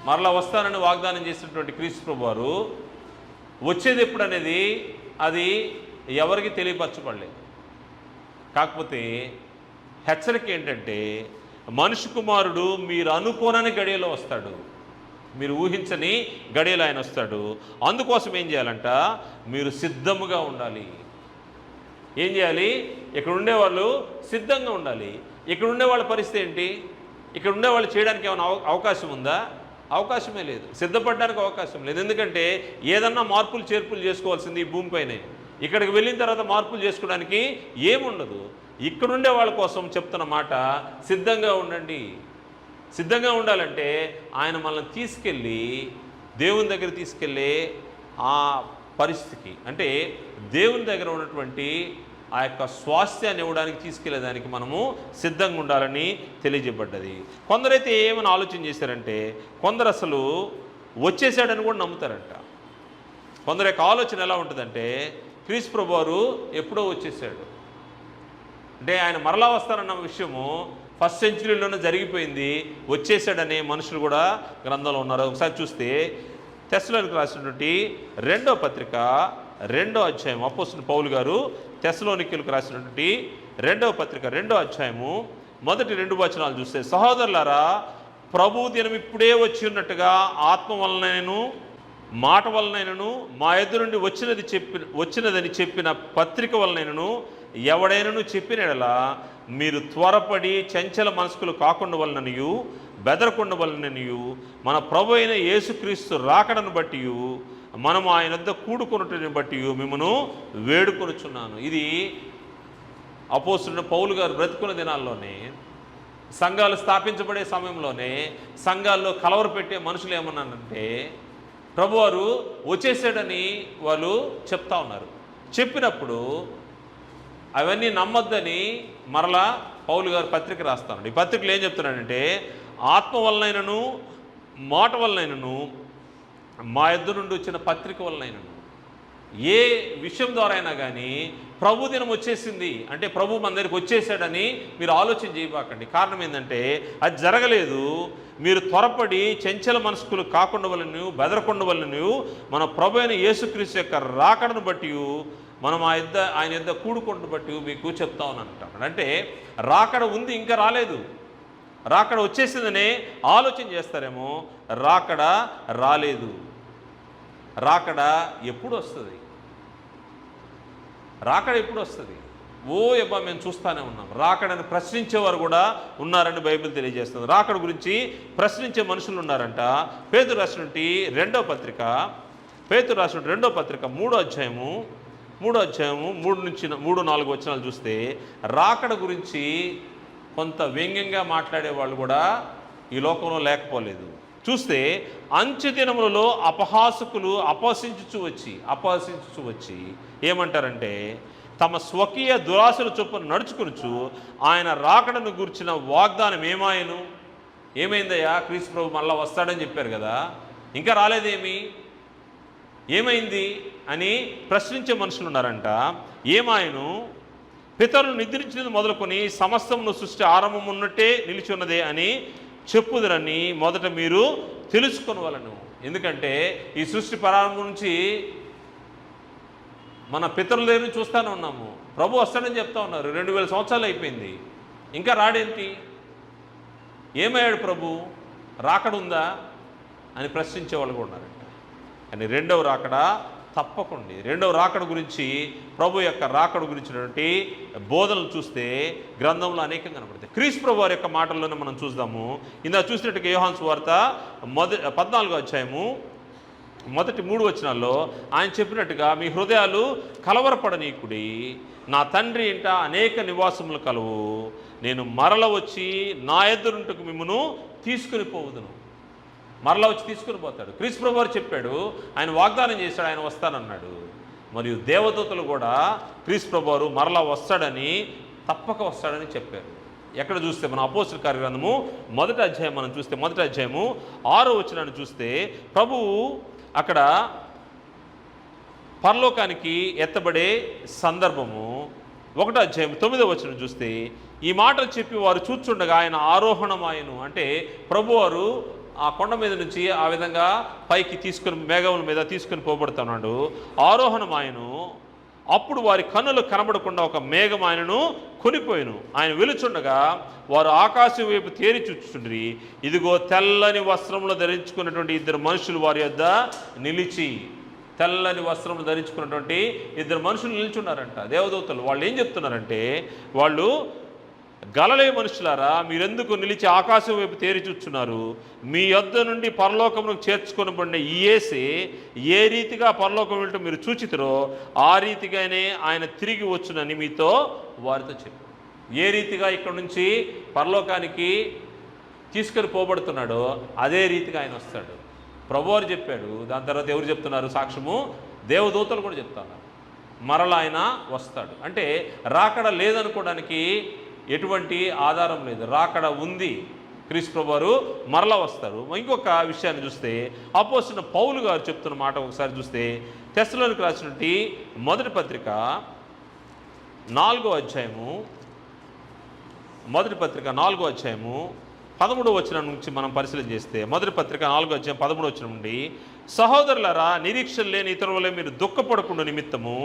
మరలా వస్తానని వాగ్దానం చేసినటువంటి క్రీస్తు ప్రభువు వారు వచ్చేది ఎప్పుడు అనేది అది ఎవరికి తెలియపరచబడలేదు. కాకపోతే హెచ్చరిక ఏంటంటే, మనుష్య కుమారుడు మీరు అనుకోనని గడియలో వస్తాడు, మీరు ఊహించని గడియలో ఆయన వస్తాడు. అందుకోసం ఏం చేయాలంట, మీరు సిద్ధముగా ఉండాలి. ఏం చేయాలి, ఇక్కడ ఉండేవాళ్ళు సిద్ధంగా ఉండాలి. ఇక్కడ ఉండేవాళ్ళ పరిస్థితి ఏంటి, ఇక్కడ ఉండేవాళ్ళు చేయడానికి ఏమైనా అవకాశం ఉందా? అవకాశమే లేదు. సిద్ధపడడానికి అవకాశం లేదు. ఎందుకంటే ఏదన్నా మార్పులు చేర్పులు చేసుకోవాల్సింది ఈ భూమిపైనే. ఇక్కడికి వెళ్ళిన తర్వాత మార్పులు చేసుకోవడానికి ఏముండదు. ఇక్కడుండే వాళ్ళ కోసం చెప్తున్న మాట, సిద్ధంగా ఉండండి. సిద్ధంగా ఉండాలంటే ఆయన మనల్ని తీసుకెళ్ళి దేవుని దగ్గర తీసుకెళ్ళే ఆ పరిస్థితికి, అంటే దేవుని దగ్గర ఉన్నటువంటి ఆ యొక్క స్వాస్థ్యాన్ని ఇవ్వడానికి తీసుకెళ్లేదానికి మనము సిద్ధంగా ఉండాలని తెలియజేయబడ్డది. కొందరైతే ఏమైనా ఆలోచన చేశారంటే, కొందరు అసలు వచ్చేసాడని కూడా నమ్ముతారంట. కొందరు యొక్క ఆలోచన ఎలా ఉంటుందంటే, క్రీస్తు ప్రభువు వారు ఎప్పుడో వచ్చేసాడు, అంటే ఆయన మరలా వస్తారన్న విషయము 1st సెంచరీలోనే జరిగిపోయింది, వచ్చేసాడనే మనుషులు కూడా గ్రంథంలో ఉన్నారు. ఒకసారి చూస్తే తెస్సలోనికి రాసినటువంటి 2వ పత్రిక 2వ అధ్యాయం, అపోస్తలుడైన పౌలు గారు తెస్సలోనికీయులకు రాసినటువంటి 2వ పత్రిక 2వ అధ్యాయము మొదటి 2 వచనాలు చూస్తే, సహోదరులారా, ప్రభు దినం ఇప్పుడే వచ్చి ఉన్నట్టుగా ఆత్మ వలనైనను మాట వలనైనను మా ఎదురు నుండి వచ్చినదని చెప్పిన పత్రిక వలనైనను ఎవడైనను చెప్పిన యెడల మీరు త్వరపడి చంచల మనస్కులు కాకుండా వలననియు బెదరకుండా వలననియు మన ప్రభు అయిన యేసుక్రీస్తు రాకడను బట్టి మనము ఆయన వద్ద కూడుకొనుటని బట్టి మిమ్మను వేడుకొనుచున్నాను. ఇది అపోస్తలుడైన పౌలు గారు బ్రతుకున్న దినాల్లోనే, సంఘాలు స్థాపించబడే సమయంలోనే సంఘాల్లో కలవరపెట్టే మనుషులు ఏమన్నానంటే, ప్రభువారు వచ్చేసాడని వాళ్ళు చెప్తా ఉన్నారు. చెప్పినప్పుడు అవన్నీ నమ్మొద్దని మరలా పౌలు గారు పత్రిక రాస్తాడు. ఈ పత్రికలు ఏం చెప్తున్నాడంటే, ఆత్మ వలనైనను మాట వలనైనను మా యొద్ద నుండి వచ్చిన పత్రిక వలనైనను ఏ విషయం ద్వారా అయినా కానీ ప్రభు దినం వచ్చేసింది అంటే ప్రభు మన దగ్గరికి వచ్చేసాడని మీరు ఆలోచన చేయబాకండి. కారణం ఏంటంటే అది జరగలేదు. మీరు త్వరపడి చెంచల మనస్కులు కాకుండా వలన బెదరకుండా వలన మన ప్రభు అయిన యేసుక్రీస్తు యొక్క రాకడను బట్టి మనం ఆయన యుద్ధ కూడుకుంటూ బట్టి మీకు చెప్తా ఉన్నాను. అంటే రాకడ ఉంది, ఇంకా రాలేదు. రాకడ వచ్చేసిందనే ఆలోచన చేస్తారేమో, రాకడ రాలేదు. రాకడ ఎప్పుడు వస్తుంది? రాకడ ఎప్పుడు వస్తుంది? అబ్బా మేము చూస్తూనే ఉన్నాం. రాకడని ప్రశ్నించేవారు కూడా ఉన్నారని బైబిల్ తెలియజేస్తుంది. రాకడ గురించి ప్రశ్నించే మనుషులు ఉన్నారంట. పేతురు రాసినటువంటి రెండవ పత్రిక 3వ అధ్యాయము 3-4 వచనాలు చూస్తే రాకడ గురించి కొంత వ్యంగ్యంగా మాట్లాడే వాళ్ళు కూడా ఈ లోకంలో లేకపోలేదు. చూస్తే అంచె దినములలో అపహాసకులు అపహసించుచు వచ్చి ఏమంటారంటే, తమ స్వకీయ దురాశల చొప్పున నడుచుకొనుచు ఆయన రాకడను గురించిన వాగ్దానం ఏమైందయ్యా? క్రీస్తు ప్రభు మళ్ళా వస్తాడని చెప్పారు కదా, ఇంకా ఏమైంది అని ప్రశ్నించే మనుషులు ఉన్నారంట. ఏమాయను? పితరులు నిద్రించినది మొదలుకొని సమస్తమును సృష్టి ఆరంభం ఉన్నట్టే నిలిచి ఉన్నదే అని చెప్పుదురని మొదట మీరు తెలుసుకొనవలను. ఎందుకంటే ఈ సృష్టి ప్రారంభం నుంచి మన పితరుల దగ్గర చూస్తూనే ఉన్నాము. ప్రభు వస్తాడని చెప్తా ఉన్నారు. 2000 సంవత్సరాలు అయిపోయింది, ఇంకా రాడేంటి? ఏమయ్యాడు ప్రభు? రాకడుందా అని ప్రశ్నించే వాళ్ళు కూడా ఉన్నారంట. కానీ రెండవ రాకడ తప్పకుండా. రెండవ రాకడ గురించి, ప్రభు యొక్క రాకడ గురించినటువంటి బోధనలు చూస్తే గ్రంథంలో అనేకం కనబడతాయి. క్రీస్తు ప్రభు వారి యొక్క మాటల్లోనే మనం చూద్దాము. ఇందా చూసినట్టుగా యోహాను సువార్త 14వ అధ్యాయము మొదటి 3 వచనాల్లో ఆయన చెప్పినట్టుగా, మీ హృదయాలు కలవరపడనీకుడి, నా తండ్రి ఇంట అనేక నివాసములు కలవు, నేను మరల వచ్చి నా ఎదురుంటకు మిమ్మును తీసుకుని పోవుదును. మరలా వచ్చి తీసుకుని పోతాడు. క్రీస్తు ప్రభు వారు చెప్పాడు, ఆయన వాగ్దానం చేశాడు, ఆయన వస్తానన్నాడు. మరియు దేవదూతలు కూడా క్రీస్తు ప్రభు వారు మరలా వస్తాడని, తప్పక వస్తాడని చెప్పారు. ఎక్కడ చూస్తే మన అపోస్తలుల కార్యగ్రంథము 1వ అధ్యాయం మనం చూస్తే 1వ అధ్యాయము 6వ వచనాన్ని చూస్తే ప్రభువు అక్కడ పరలోకానికి ఎత్తబడే సందర్భము 1వ అధ్యాయం 9వ వచనం చూస్తే, ఈ మాటలు చెప్పి వారు చూచుండగా ఆయన ఆరోహణమాయను. అంటే ప్రభువారు ఆ కొండ మీద నుంచి ఆ విధంగా పైకి తీసుకుని మేఘముల మీద తీసుకుని పోబడుతున్నాడు. ఆరోహణమాయను. అప్పుడు వారి కన్నులు కనబడకుండా ఒక మేఘం ఆయనను కొనిపోయిను. ఆయన వెలుచుండగా వారు ఆకాశం వైపు తేరి చూచుచుండ్రి. ఇదిగో తెల్లని వస్త్రములు ధరించుకున్నటువంటి 2 మనుషులు వారి యొద్ద నిలిచి, తెల్లని వస్త్రములు ధరించుకున్నటువంటి 2 మనుషులు నిల్చున్నారంట, దేవదూతలు. వాళ్ళు ఏం చెప్తున్నారంటే, వాళ్ళు గలిలయ మనుషులారా, మీరెందుకు నిలిచి ఆకాశం వైపు తేరి చూస్తున్నారు? మీ యొద్ద నుండి పరలోకమునకు చేర్చుకొనబడిన ఈ యేసే ఏ రీతిగా పరలోకం వెళ్ళటం మీరు చూచితురో ఆ రీతిగానే ఆయన తిరిగి వచ్చునని మీతో వారితో చెప్పారు. ఏ రీతిగా ఇక్కడ నుంచి పరలోకానికి తీసుకొని పోబడుతున్నాడో అదే రీతిగా ఆయన వస్తాడు. ప్రభువారు చెప్పాడు. దాని తర్వాత ఎవరు చెప్తున్నారు సాక్ష్యము? దేవదూతలు కూడా చెప్తున్నారు. మరలా ఆయన వస్తాడు. అంటే రాకడ లేదనుకోవడానికి ఎటువంటి ఆధారం లేదు. రాకడ ఉంది. క్రీస్తు ప్రభు వారు మరలా వస్తారు. ఇంకొక విషయాన్ని చూస్తే అపోస్తలుడైన పౌలు గారు చెప్తున్న మాట ఒకసారి చూస్తే, తెస్సలోనికి రాసినటువంటి మొదటి పత్రిక 4వ అధ్యాయము 13వ వచనం నుంచి మనం పరిశీలన చేస్తే, మొదటి పత్రిక 4వ అధ్యాయం 13వ వచనం నుండి, సహోదరులారా, నిరీక్షణ లేని ఇతరుల మీరు దుఃఖపడకుండా నిమిత్తము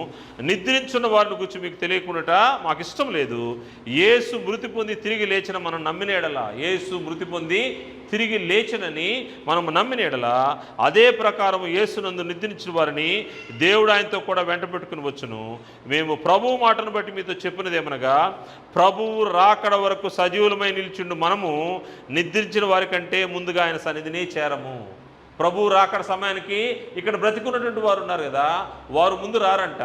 నిద్రించున్న వారిని గురించి మీకు తెలియకుండా మాకు ఇష్టం లేదు. యేసు మృతి పొంది తిరిగి లేచిన మనం నమ్మిన ఎడల, యేసు మృతి పొంది తిరిగి లేచినని మనం నమ్మిన ఎడల, అదే ప్రకారం యేసునందు నిద్రించిన వారిని దేవుడు ఆయనతో కూడా వెంట పెట్టుకుని వచ్చును. మేము ప్రభువు మాటను బట్టి మీతో చెప్పినదేమనగా, ప్రభువు రాకడ వరకు సజీవులమై నిలిచిండు మనము నిద్రించిన వారి కంటే ముందుగా ఆయన సన్నిధిని చేరము. ప్రభు రాకడ సమయానికి ఇక్కడ బ్రతికున్నటువంటి వారు ఉన్నారు కదా, వారు ముందు రారంట.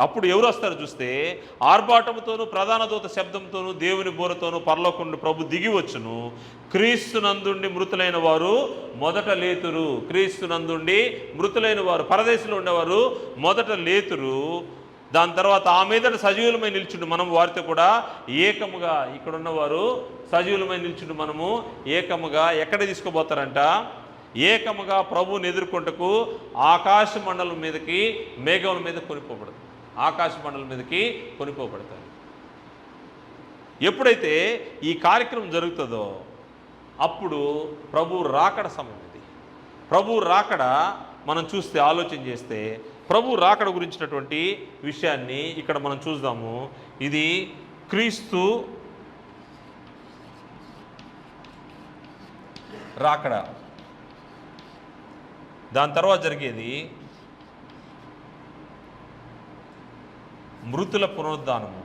అప్పుడు ఎవరు వస్తారు చూస్తే, ఆర్భాటముతోనూ ప్రధాన దూత శబ్దంతోనూ దేవుని బోరతోనూ పరలోకం నుండి ప్రభు దిగి వచ్చును. క్రీస్తునందుండి మృతులైన వారు మొదట లేతురు. క్రీస్తునందుండి మృతులైన వారు, పరదేశంలో ఉండేవారు మొదట లేతురు. దాని తర్వాత ఆ మీదట సజీవులమై నిల్చుండు మనం వారితో కూడా ఏకముగా, ఇక్కడ ఉన్నవారు సజీవులమై నిల్చుండు మనము ఏకముగా ఎక్కడ తీసుకుపోతారంట? ఏకముగా ప్రభువుని ఎదుర్కొంటకు ఆకాశ మండలం మీదకి మేఘముల మీద కొనిపోబడతారు. ఆకాశ మండలం మీదకి కొనిపోబడతారు. ఎప్పుడైతే ఈ కార్యక్రమం జరుగుతుందో అప్పుడు ప్రభు రాకడ సమయం. ఇది ప్రభు రాకడ మనం చూస్తే, ఆలోచన చేస్తే ప్రభు రాకడ గురించినటువంటి విషయాన్ని ఇక్కడ మనం చూద్దాము. ఇది క్రీస్తు రాకడ, దాని తర్వాత జరిగేది మృతుల పునరుద్ధానము.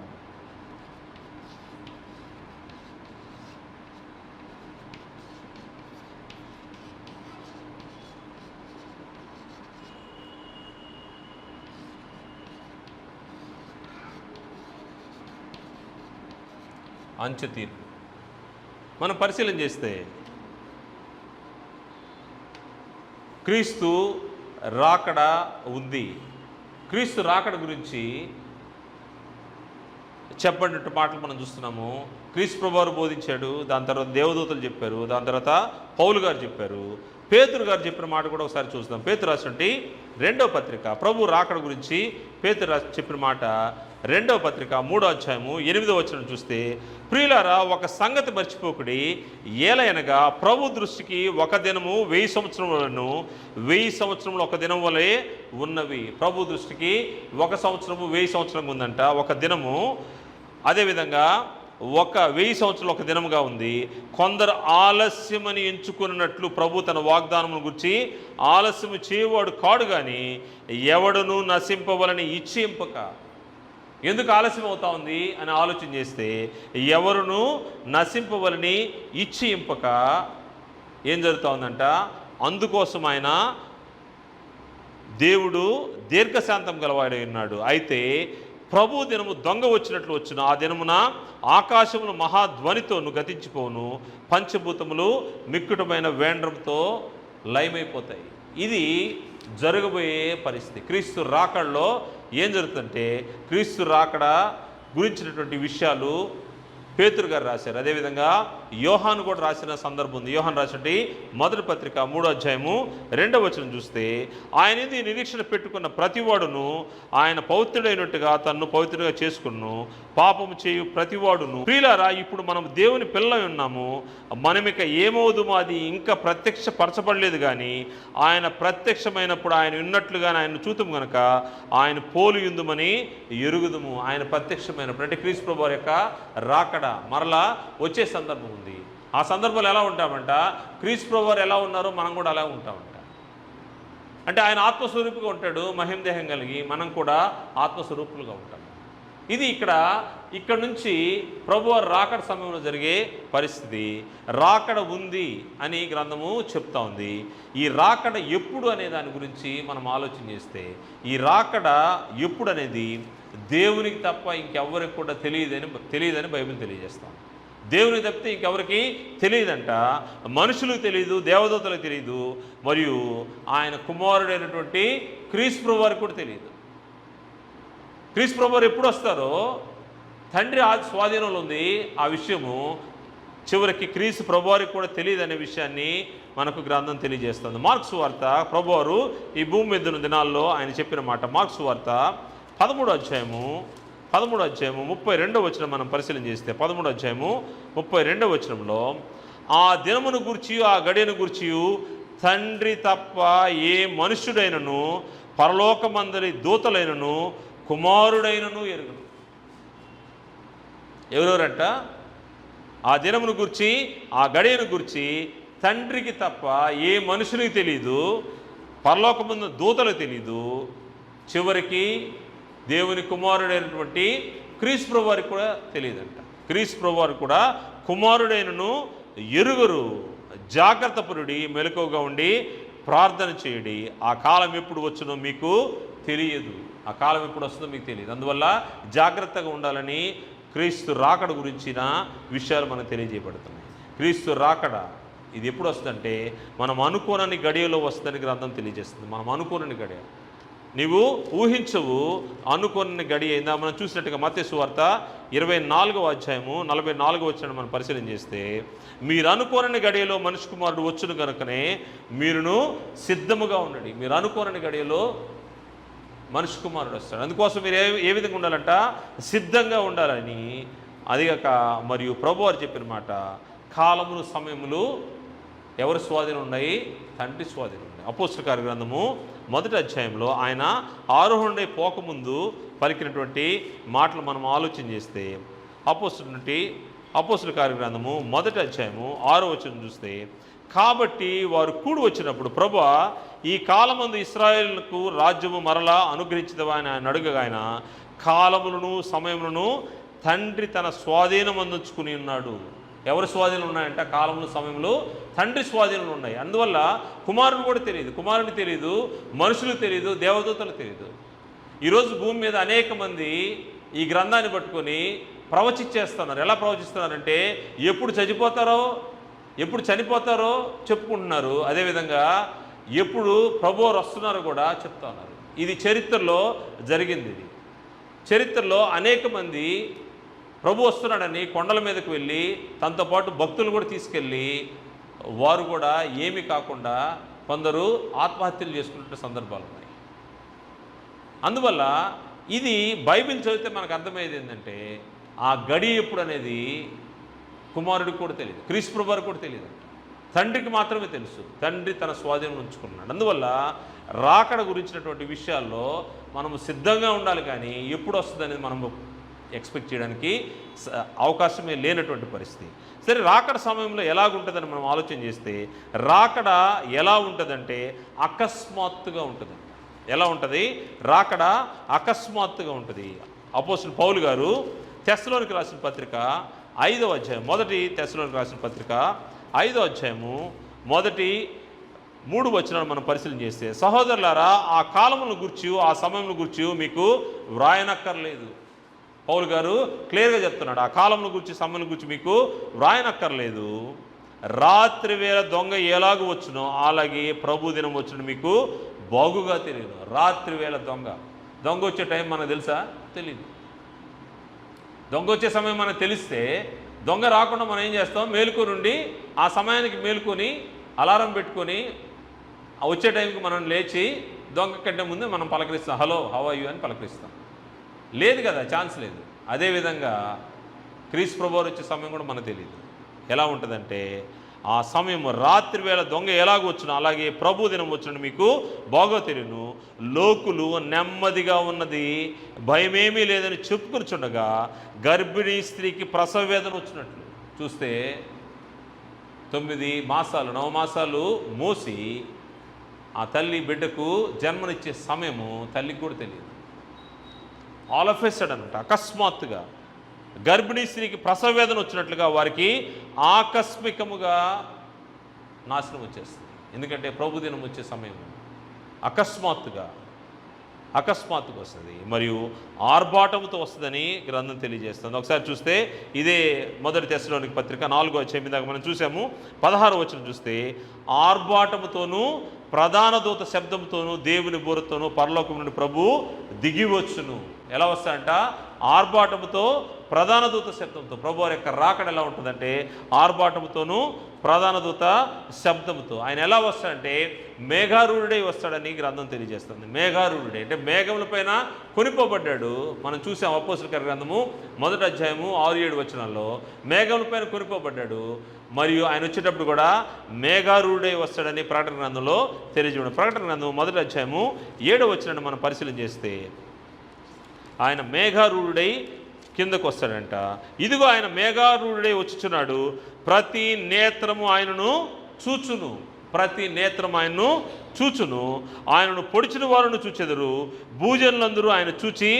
అంచె తీర్పు. మనం పరిశీలన చేస్తే క్రీస్తు రాకడ ఉంది. క్రీస్తు రాకడ గురించి చెప్పబడినట్టు మాటలు మనం చూస్తున్నాము. క్రీస్తు ప్రభువారు బోధించాడు, దాని తర్వాత దేవదూతలు చెప్పారు, దాని తర్వాత పౌలు గారు చెప్పారు, పేతురు గారు చెప్పిన మాట కూడా ఒకసారి చూస్తాం. పేతురు రాసినటువంటి 2వ పత్రిక, ప్రభు రాకడ గురించి పేతురు చెప్పిన మాట 2వ పత్రిక 3వ అధ్యాయము 8వ వచనం చూస్తే, ప్రియులారా ఒక సంగతి మర్చిపోకుడి, ఏలయనగా ప్రభు దృష్టికి ఒక దినము 1000 సంవత్సరములను 1000 సంవత్సరములు ఒక దినం వలె ఉన్నవి. ప్రభు దృష్టికి ఒక సంవత్సరము 1000 సంవత్సరం ఉందంట, ఒక దినము. అదేవిధంగా 1000 సంవత్సరాలు ఒక దినముగా ఉంది. కొందరు ఆలస్యమని ఎంచుకున్నట్లు ప్రభు తన వాగ్దానమును గురించి ఆలస్యము చేయవాడు కాడు, కానీ ఎవడును నశింపవలని ఇచ్చి ఎంపక. ఎందుకు ఆలస్యం అవుతా ఉంది అని ఆలోచన చేస్తే, ఎవరును నశింపవలని ఇచ్చి ఎంపక ఏం జరుగుతూ ఉందంట, అందుకోసం ఆయన దేవుడు దీర్ఘశాంతం గలవాడై ఉన్నాడు. అయితే ప్రభు దినము దొంగ వచ్చినట్లు వచ్చును. ఆ దినమున ఆకాశములు మహాధ్వనితోను గతించిపోను, పంచభూతములు మిక్కుటమైన వేండ్రంతో లయమైపోతాయి. ఇది జరగబోయే పరిస్థితి. క్రీస్తు రాకడలో ఏం జరుగుతుందంటే, క్రీస్తు రాకడ గురించినటువంటి విషయాలు పేతురు గారు రాశారు. అదేవిధంగా యోహాను కూడా రాసిన సందర్భం ఉంది. యోహాను రాసినటువంటి 1వ పత్రిక 3వ అధ్యాయము 2వ వచనం చూస్తే, ఆయన ఇది నిరీక్షణ పెట్టుకున్న ప్రతివాడును ఆయన పవిత్రుడైనట్టుగా తన్ను పవిత్రుడిగా చేసుకును, పాపము చేయు ప్రతివాడును. ప్రియులారా, ఇప్పుడు మనం దేవుని పిల్లలై ఉన్నాము, మనమిక ఏమవుదుమో అది ఇంకా ప్రత్యక్షపరచబడలేదు, కానీ ఆయన ప్రత్యక్షమైనప్పుడు ఆయన ఉన్నట్లుగానే ఆయన చూతుము గనక ఆయన పోలియుందుమని ఎరుగుదుము. ఆయన ప్రత్యక్షమైనప్పుడు అంటే క్రీస్తు ప్రభువారి యొక్క రాకడ మరలా వచ్చే సందర్భం ఉంది. ఆ సందర్భంలో ఎలా ఉంటామంట, క్రీస్తు ప్రభువారు ఎలా ఉన్నారో మనం కూడా అలా ఉంటామంట. అంటే ఆయన ఆత్మస్వరూపుగా ఉంటాడు, మహిమదేహం కలిగి, మనం కూడా ఆత్మస్వరూపులుగా ఉంటాం. ఇది ఇక్కడ నుంచి ప్రభువారు రాకడ సమయంలో జరిగే పరిస్థితి. రాకడ ఉంది అని గ్రంథము చెప్తా ఉంది. ఈ రాకడ ఎప్పుడు అనే దాని గురించి మనం ఆలోచన చేస్తే, ఈ రాకడ ఎప్పుడు అనేది దేవునికి తప్ప ఇంకెవరికి కూడా తెలియదని బైబిల్ తెలియజేస్తాం. దేవునికి తప్పితే ఇంకెవరికి తెలియదంట. మనుషులకు తెలియదు, దేవదూతలకు తెలియదు, మరియు ఆయన కుమారుడైనటువంటి క్రీస్తు ప్రభువారికి కూడా తెలియదు. క్రీస్తు ప్రభువారు ఎప్పుడు వస్తారో తండ్రి స్వాధీనంలో ఉంది. ఆ విషయము చివరికి క్రీస్తు ప్రభువారికి కూడా తెలియదు అనే విషయాన్ని మనకు గ్రంథం తెలియజేస్తుంది. మార్కు సువార్త ప్రభువారు ఈ భూమి మీద ఉన్న దినాల్లో ఆయన చెప్పిన మాట. మార్కు సువార్త 13వ అధ్యాయము 32వ వచనం మనం పరిశీలన చేస్తే, 13వ అధ్యాయము 32వ వచనంలో, ఆ దినమును గూర్చి ఆ గడియను గూర్చి తండ్రి తప్ప ఏ మనుష్యుడైనను పరలోకమందరి దూతలైనను కుమారుడైనను ఎరుగును. ఎవరెవరంట? ఆ దినమును గురించి ఆ గడియను గురించి తండ్రికి తప్ప ఏ మనుషునికి తెలీదు, పరలోకమందు దూతలకు తెలీదు, చివరికి దేవుని కుమారుడైనటువంటి క్రీస్తు ప్రభువారికి కూడా తెలియదంట. క్రీస్తు ప్రభువారు కూడా కుమారుడైనను ఎరుగరు. జాగ్రత్త పరుడి, మెలకువగా ఉండి ప్రార్థన చేయడి. ఆ కాలం ఎప్పుడు వచ్చునో మీకు తెలియదు. ఆ కాలం ఎప్పుడు వస్తుందో మీకు తెలియదు. అందువల్ల జాగ్రత్తగా ఉండాలని క్రీస్తు రాకడ గురించిన విషయాలు మనకు తెలియజేయబడుతున్నాయి. క్రీస్తు రాకడ ఇది ఎప్పుడు వస్తుందంటే, మనం అనుకోనని గడియలో వస్తుందని గ్రంథం తెలియజేస్తుంది. మనం అనుకోనని గడియ నీవు ఊహించవు, అనుకున్న గడి అయిందా. మనం చూసినట్టుగా మత్తయి సువార్త 24వ అధ్యాయము 44వ వచనం మనం పరిశీలన చేస్తే, మీరు అనుకోనని గడియలో మనిషి కుమారుడు వచ్చును కనుకనే మీరును సిద్ధముగా ఉండండి. మీరు అనుకోనని గడియలో మనిషి కుమారుడు వస్తాడు, అందుకోసం మీరు ఏ విధంగా ఉండాలంట, సిద్ధంగా ఉండాలని. అదిగాక మరియు ప్రభువారు చెప్పిన మాట, కాలములు సమయములు ఎవరి స్వాధీనం ఉన్నాయి, తండ్రి స్వాధీనం ఉన్నాయి. అపోస్తల కార్య గ్రంథము 1వ అధ్యాయంలో ఆయన ఆరోహణుడై పోకముందు పలికినటువంటి మాటలు మనం ఆలోచన చేస్తే, అపోస్తల కార్య గ్రంథము 1వ అధ్యాయము 6వ వచనం చూస్తే, కాబట్టి వారు కూడి వచ్చినప్పుడు, ప్రభువా ఈ కాలమందు ఇశ్రాయేలుకు రాజ్యము మరలా అనుగ్రహించదవా అని ఆయన అడుగగా, ఆయన కాలములను సమయములను తండ్రి తన స్వాధీనం అందించుకుని ఉన్నాడు. ఎవరి స్వాధీనం ఉన్నాయంట, కాలములు సమయంలో తండ్రి స్వాధీనం ఉన్నాయి. అందువల్ల కుమారుడు కూడా తెలియదు, కుమారుని తెలియదు, మనుషులు తెలియదు, దేవదూతలు తెలియదు. ఈరోజు భూమి మీద అనేక మంది ఈ గ్రంథాన్ని పట్టుకొని ప్రవచించేస్తున్నారు. ఎలా ప్రవచిస్తున్నారంటే, ఎప్పుడు చనిపోతారో చెప్పుకుంటున్నారు. అదేవిధంగా ఎప్పుడు ప్రభువారు వస్తున్నారో కూడా చెప్తా ఉన్నారు. ఇది చరిత్రలో జరిగింది. ఇది చరిత్రలో అనేక మంది ప్రభు వస్తున్నాడని కొండల మీదకు వెళ్ళి తనతో పాటు భక్తులు కూడా తీసుకెళ్ళి వారు కూడా ఏమీ కాకుండా కొందరు ఆత్మహత్యలు చేసుకునే సందర్భాలు ఉన్నాయి. అందువల్ల ఇది బైబిల్ చదివితే మనకు అర్థమయ్యేది ఏంటంటే, ఆ గడి ఎప్పుడు అనేది కుమారుడికి కూడా తెలియదు, క్రీస్తు ప్రభువారికి కూడా తెలియదు, తండ్రికి మాత్రమే తెలుసు. తండ్రి తన స్వాధీనం ఉంచుకున్నాడు. అందువల్ల రాకడ గురించినటువంటి విషయాల్లో మనము సిద్ధంగా ఉండాలి, కానీ ఎప్పుడు వస్తుంది అనేది మనము ఎక్స్పెక్ట్ చేయడానికి అవకాశమే లేనటువంటి పరిస్థితి. సరే, రాకడ సమయంలో ఎలాగుంటుందని మనం ఆలోచన చేస్తే, రాకడ ఎలా ఉంటుందంటే అకస్మాత్తుగా ఉంటుంది. ఎలా ఉంటుంది? రాకడ అకస్మాత్తుగా ఉంటుంది. అపోస్తలుడు పౌలు గారు తెస్సలోనికి రాసిన పత్రిక 5వ అధ్యాయం, మొదటి తెస్సలోనికి రాసిన పత్రిక 5వ అధ్యాయము మొదటి 3 వచనాలు మనం పరిశీలన చేస్తే, సహోదరులారా ఆ కాలములను గురించి, ఆ సమయంలో గురించి మీకు వ్రాయనక్కర్లేదు. పౌలు గారు క్లియర్గా చెప్తున్నాడు, ఆ కాలంలో గురించి, సమయం గురించి మీకు వ్రాయనక్కర్లేదు. రాత్రి వేళ దొంగ ఎలాగూ వచ్చునో అలాగే ప్రభు దినం వచ్చును మీకు బాగుగా తెలియదు. రాత్రి వేళ దొంగ వచ్చే టైం మనకు తెలుసా? తెలియదు. దొంగ వచ్చే సమయం మనకు తెలిస్తే, దొంగ రాకుండా మనం ఏం చేస్తాం? మేలుకొని ఉండి ఆ సమయానికి మేలుకొని అలారం పెట్టుకొని వచ్చే టైంకి మనం లేచి దొంగ కంటే ముందే మనం పలకరిస్తాం, హలో హౌ ఆర్ యు అని పలకరిస్తాం. లేదు కదా, ఛాన్స్ లేదు. అదేవిధంగా క్రీస్తు ప్రభువారు వచ్చే సమయం కూడా మనకు తెలియదు. ఎలా ఉంటుందంటే, ఆ సమయం రాత్రి వేళ దొంగ ఎలాగో వచ్చును అలాగే ప్రభు దినం వచ్చిన మీకు బాగా తెలియను. లోకులు నెమ్మదిగా ఉన్నది, భయమేమీ లేదని చెప్పుకొనిచుండగా గర్భిణీ స్త్రీకి ప్రసవ వేదన వచ్చినట్లు. చూస్తే 9 మాసాలు మోసి ఆ తల్లి బిడ్డకు జన్మనిచ్చే సమయము తల్లికి కూడా తెలియదు. ఆల్ ఆఫ్ ఎ సడన్ అనమాట, అకస్మాత్తుగా గర్భిణీ స్త్రీకి ప్రసవ వేదన వచ్చినట్లుగా వారికి ఆకస్మికముగా నాశనం వచ్చేస్తుంది. ఎందుకంటే ప్రభు దినం వచ్చే సమయం అకస్మాత్తుగా వస్తుంది, మరియు ఆర్భాటముతో వస్తుందని గ్రంథం తెలియజేస్తుంది. ఒకసారి చూస్తే ఇదే మొదటి తెస్సలోనిక పత్రిక 4వ అధ్యాయం దాకా మనం చూసాము. 16వ వచనం చూస్తే, ఆర్భాటముతోనూ ప్రధాన దూత శబ్దంతోనూ దేవుని బూరతోనూ పరలోకం నుండి ప్రభు దిగివచ్చును. ఎలా వస్తాడంట? ఆర్భాటముతో ప్రధాన దూత శబ్దంతో. ప్రభు వారి యొక్క రాకడ ఎలా ఉంటుందంటే ఆర్భాటముతోనూ ప్రధాన దూత శబ్దంతో. ఆయన ఎలా వస్తాడంటే మేఘారూఢుడై వస్తాడని గ్రంథం తెలియజేస్తుంది. మేఘారూఢుడే అంటే మేఘముల పైన కొనిపోబడ్డాడు. మనం చూసాం అపోస్తలుల కార్య గ్రంథము 1వ అధ్యాయము 6-7 వచనాల్లో మేఘముల పైన కొనిపోబడ్డాడు. మరియు ఆయన వచ్చేటప్పుడు కూడా మేఘారూఢుడై వస్తాడని ప్రకటన గ్రంథంలో తెలియజేయడం. ప్రకటన గ్రంథం 1వ అధ్యాయము 7వ వచనాన్ని మనం పరిశీలన చేస్తే, ఆయన మేఘారూఢుడై కిందకు వస్తాడంట. ఇదిగో ఆయన మేఘారూఢుడై వచ్చుచున్నాడు, ప్రతి నేత్రము ఆయనను చూచును. ప్రతి నేత్రం ఆయన్ను చూచును. ఆయనను పొడిచిన వారును చూచెదరు, భూజనులందరూ ఆయన చూచి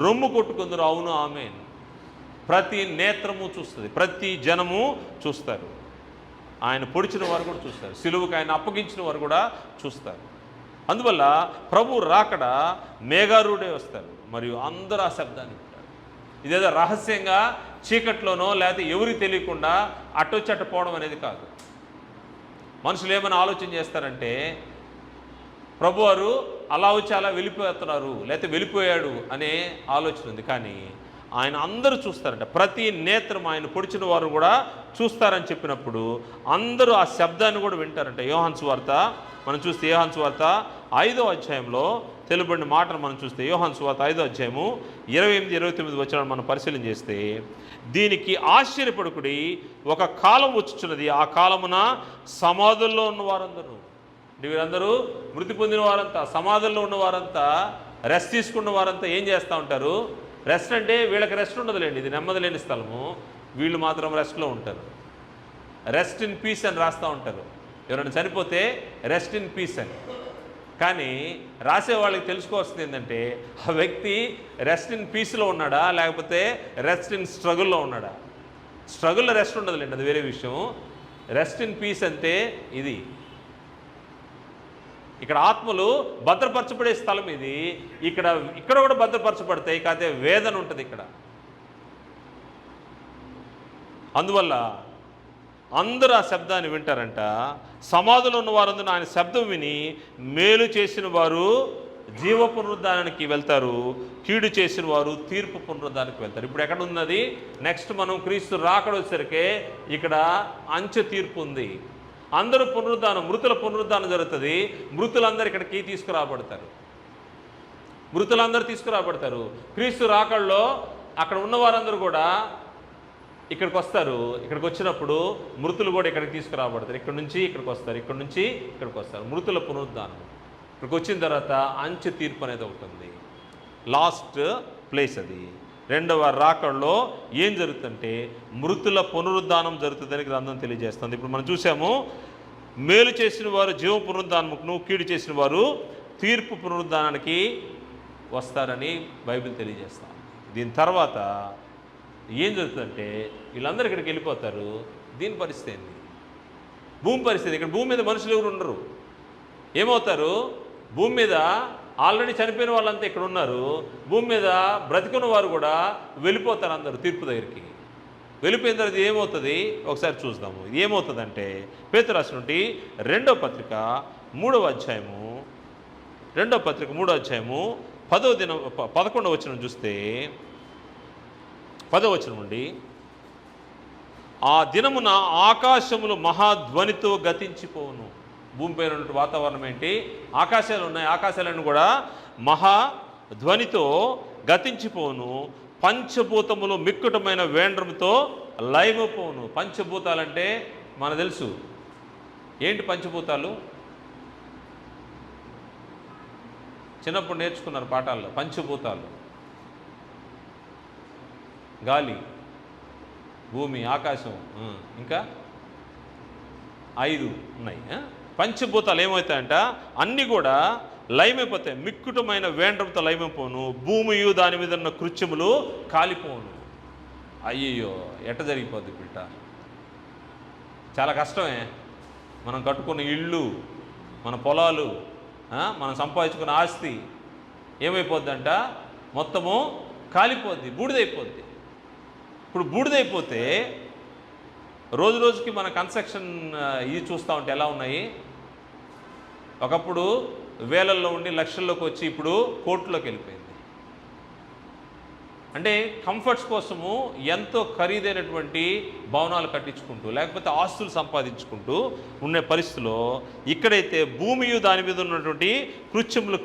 రొమ్ము కొట్టుకుందరు. అవును, ఆమేన్. ప్రతి నేత్రము చూస్తుంది, ప్రతి జనము చూస్తారు. ఆయన పొడిచిన వారు కూడా చూస్తారు, సిలువకు ఆయన అప్పగించిన వారు కూడా చూస్తారు. అందువల్ల ప్రభు రాకడ మేఘారూఢుడై వస్తారు, మరియు అందరూ ఆ శబ్దాన్ని వింటారు. ఇదేదో రహస్యంగా చీకట్లోనో లేకపోతే ఎవరికి తెలియకుండా అట్టొచ్చి అట్ట పోవడం అనేది కాదు. మనుషులు ఏమైనా ఆలోచన చేస్తారంటే, ప్రభువారు అలా వచ్చి అలా వెళ్ళిపోతున్నారు, లేకపోతే వెళ్ళిపోయాడు అనే ఆలోచన ఉంది. కానీ ఆయన అందరూ చూస్తారంట, ప్రతి నేత్రం ఆయన పొడిచిన వారు కూడా చూస్తారని చెప్పినప్పుడు అందరూ ఆ శబ్దాన్ని కూడా వింటారంట. యోహాను సువార్త మనం చూస్తే, యోహాను సువార్త 5వ అధ్యాయంలో తెలుబడిన మాటను మనం చూస్తే, యోహాను సువార్త 5వ అధ్యాయము 28-29 వచనాలను మనం పరిశీలన చేస్తే, దీనికి ఆశ్చర్యపడుకుడి, ఒక కాలం వచ్చుచున్నది, ఆ కాలమున సమాధుల్లో ఉన్న వారందరూ, వీరందరూ మృతి పొందిన వారంతా, సమాధుల్లో ఉన్న వారంతా, రెస్ట్ తీసుకున్న వారంతా ఏం చేస్తూ ఉంటారు? రెస్ట్ అంటే వీళ్ళకి రెస్ట్ ఉండదులేండి, ఇది నెమ్మది లేని స్థలము, వీళ్ళు మాత్రం రెస్ట్లో ఉంటారు. రెస్ట్ ఇన్ పీస్ అని రాస్తూ ఉంటారు. ఎవరైనా చనిపోతే రెస్ట్ ఇన్ పీస్ అని. కానీ రాసే వాళ్ళకి తెలుసుకోవాల్సింది ఏంటంటే, ఆ వ్యక్తి రెస్ట్ ఇన్ పీస్లో ఉన్నాడా, లేకపోతే రెస్ట్ ఇన్ స్ట్రగుల్లో ఉన్నాడా? స్ట్రగుల్లో రెస్ట్ ఉండదులేండి, అది వేరే విషయం. రెస్ట్ ఇన్ పీస్ అంటే ఇది. ఇక్కడ ఆత్మలు భద్రపరచబడే స్థలం ఇది. ఇక్కడ కూడా భద్రపరచబడతాయి, కాకపోతే వేదన ఉంటుంది ఇక్కడ. అందువల్ల అందరూ ఆ శబ్దాన్ని వింటారంట. సమాధిలో ఉన్న వారందరూ ఆయన శబ్దం విని మేలు చేసిన వారు జీవ పునరుద్ధానానికి వెళ్తారు, కీడు చేసిన వారు తీర్పు పునరుద్ధానానికి వెళ్తారు. ఇప్పుడు ఎక్కడ ఉన్నది? నెక్స్ట్ మనం క్రీస్తు రాకడ వచ్చేసరికి ఇక్కడ అంచె తీర్పు ఉంది. అందరూ పునరుద్ధానం, మృతుల పునరుద్ధానం జరుగుతుంది. మృతులందరూ ఇక్కడికి తీసుకురాబడతారు. మృతులందరూ తీసుకురాబడతారు. క్రీస్తు రాకడలో అక్కడ ఉన్న వారందరూ కూడా ఇక్కడికి వస్తారు. ఇక్కడికి వచ్చినప్పుడు మృతులు కూడా ఇక్కడికి తీసుకురాబడతారు. ఇక్కడ నుంచి ఇక్కడికి వస్తారు, ఇక్కడ నుంచి ఇక్కడికి వస్తారు. మృతుల పునరుద్ధానం. ఇక్కడికి వచ్చిన తర్వాత అంచె తీర్పు అనేది ఉంటుంది, లాస్ట్ ప్లేస్ అది. రెండవ రాకడలో ఏం జరుగుతుందంటే మృతుల పునరుద్ధానం జరుగుతుందని గ్రంథం తెలియజేస్తుంది. ఇప్పుడు మనం చూసాము, మేలు చేసిన వారు జీవ పునరుద్ధానమును, కీడు చేసిన వారు తీర్పు పునరుద్ధానానికి వస్తారని బైబిల్ తెలియజేస్తాం. దీని తర్వాత ఏం జరుగుతుందంటే వీళ్ళందరూ ఇక్కడికి వెళ్ళిపోతారు. దీని పరిస్థితి ఏంది? భూమి పరిస్థితి. ఇక్కడ భూమి మీద మనుషులు ఎవరు ఉండరు. ఏమవుతారు? భూమి మీద ఆల్రెడీ చనిపోయిన వాళ్ళంతా ఇక్కడ ఉన్నారు. భూమి మీద బ్రతికున్న వారు కూడా వెళ్ళిపోతారు అందరూ తీర్పు దగ్గరికి. వెళ్ళిపోయిన తర్వాత ఏమవుతుంది ఒకసారి చూద్దాము. ఇది ఏమవుతుందంటే పేతురు రాసినటువంటి 2వ పత్రిక 3వ అధ్యాయము 11వ వచనం చూస్తే, 10వ వచనం నుండి, ఆ దినమున ఆకాశములు మహాధ్వనితో గతించిపోవును. భూమిపైన ఉన్న వాతావరణం ఏంటి? ఆకాశాలు ఉన్నాయి, ఆకాశాలను కూడా మహాధ్వనితో గతించిపోవును. పంచభూతములు మిక్కుటమైన వేండ్రముతో లయమైపోవును. పంచభూతాలంటే మనకు తెలుసు. ఏంటి పంచభూతాలు? చిన్నప్పుడు నేర్చుకున్నారు పాఠాల్లో. పంచభూతాలు గాలి, భూమి, ఆకాశం, ఇంకా 5 ఉన్నాయి. పంచభూతాలు ఏమవుతాయంట? అన్నీ కూడా లయమైపోతాయి. మిక్కుటమైన వేండ్రంతో లయమైపోను. భూమియు దాని మీద ఉన్న కృత్యములు కాలిపోను. అయ్యయ్యో, ఎట్ట జరిగిపోద్ది బిడ్డ? చాలా కష్టమే. మనం కట్టుకున్న ఇళ్ళు, మన పొలాలు, మనం సంపాదించుకున్న ఆస్తి ఏమైపోద్దంట? మొత్తము కాలిపోద్ది, బూడిదైపోద్ది. ఇప్పుడు బూడిదైపోతే రోజు రోజుకి మన కన్స్ట్రక్షన్ ఇది చూస్తూ ఉంటే ఎలా ఉన్నాయి? ఒకప్పుడు వేలల్లో ఉండి లక్షల్లోకి వచ్చి ఇప్పుడు కోట్లోకి వెళ్ళిపోయింది. అంటే కంఫర్ట్స్ కోసము ఎంతో ఖరీదైనటువంటి భవనాలు కట్టించుకుంటూ, లేకపోతే ఆస్తులు సంపాదించుకుంటూ ఉండే పరిస్థితిలో ఇక్కడైతే భూమియు దాని మీద ఉన్నటువంటి కృత్యములు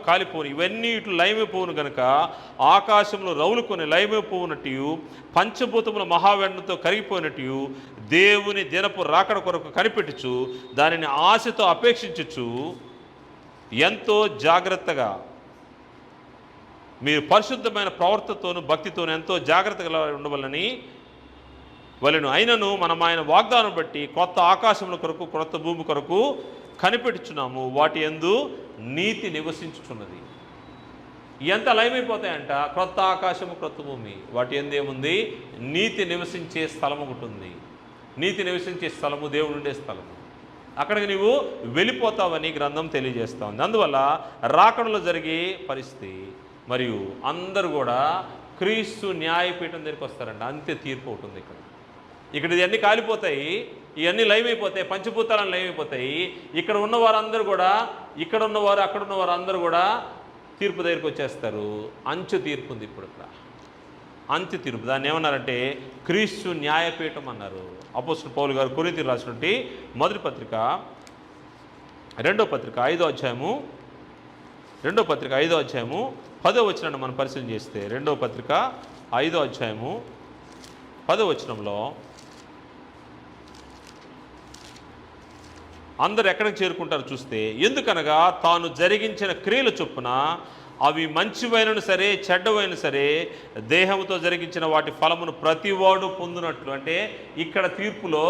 కాలిపోను, ఇవన్నీ ఇటు లయమైపోవును కనుక ఆకాశంలో రౌలుకొని లయమైపోవునట్టు, పంచభూతముల మహావేండంతో కరిగిపోయినట్టు, దేవుని దినపు రాకడ కొరకు కనిపెట్టుచు దానిని ఆశతో అపేక్షించచ్చు ఎంతో జాగ్రత్తగా మీరు పరిశుద్ధమైన ప్రవర్తనతోనూ భక్తితోనూ ఎంతో జాగ్రత్తగా ఉండవలని వలెను. అయినను మనం ఆయన వాగ్దానం బట్టి కొత్త ఆకాశముల కొరకు కొత్త భూమి కొరకు కనిపెట్టుచున్నాము, వాటి యందు నీతి నివసించుచున్నది. ఎంత లయమైపోతాయంట? క్రొత్త ఆకాశము క్రొత్త భూమి, వాటి యందు ఏముంది? నీతి నివసించే స్థలం ఒకటి ఉంది. నీతి నివసించే స్థలము దేవుడు ఉండే స్థలము. అక్కడికి నీవు వెళ్ళిపోతావని గ్రంథం తెలియజేస్తూ ఉంది. అందువల్ల రాకడలో జరిగే పరిస్థితి, మరియు అందరూ కూడా క్రీస్తు న్యాయపీఠం దగ్గరికి వస్తారంట. అంతే తీర్పు అవుతుంది ఇక్కడ. ఇవన్నీ కాలిపోతాయి. ఇవన్నీ లయమైపోతాయి, పంచభూతాలను లయమైపోతాయి. ఇక్కడ ఉన్న వారందరూ కూడా, ఇక్కడ ఉన్నవారు అక్కడ ఉన్నవారు అందరూ కూడా తీర్పు దగ్గరికి వచ్చేస్తారు. అంచు తీర్పు ఉంది ఇప్పుడు ఇక్కడ, అంత్య తీర్పు. దాన్ని ఏమన్నారంటే క్రీస్తు న్యాయపీఠం అన్నారు. అపోస్తలుడు పౌలు గారు కొరింథీయులకు రాసినటువంటి మొదటి పత్రిక 2వ పత్రిక 5వ అధ్యాయము 10వ వచనాన్ని మనం పరిశీలన చేస్తే, 2వ పత్రిక 5వ అధ్యాయము 10వ వచనంలో అందరు ఎక్కడికి చేరుకుంటారు చూస్తే, ఎందుకనగా తాను జరిగించిన క్రియల చొప్పున అవి మంచివైనను సరే చెడ్డవైన సరే దేహంతో జరిగించిన వాటి ఫలమును ప్రతివాడు పొందునట్లు. అంటే ఇక్కడ తీర్పులో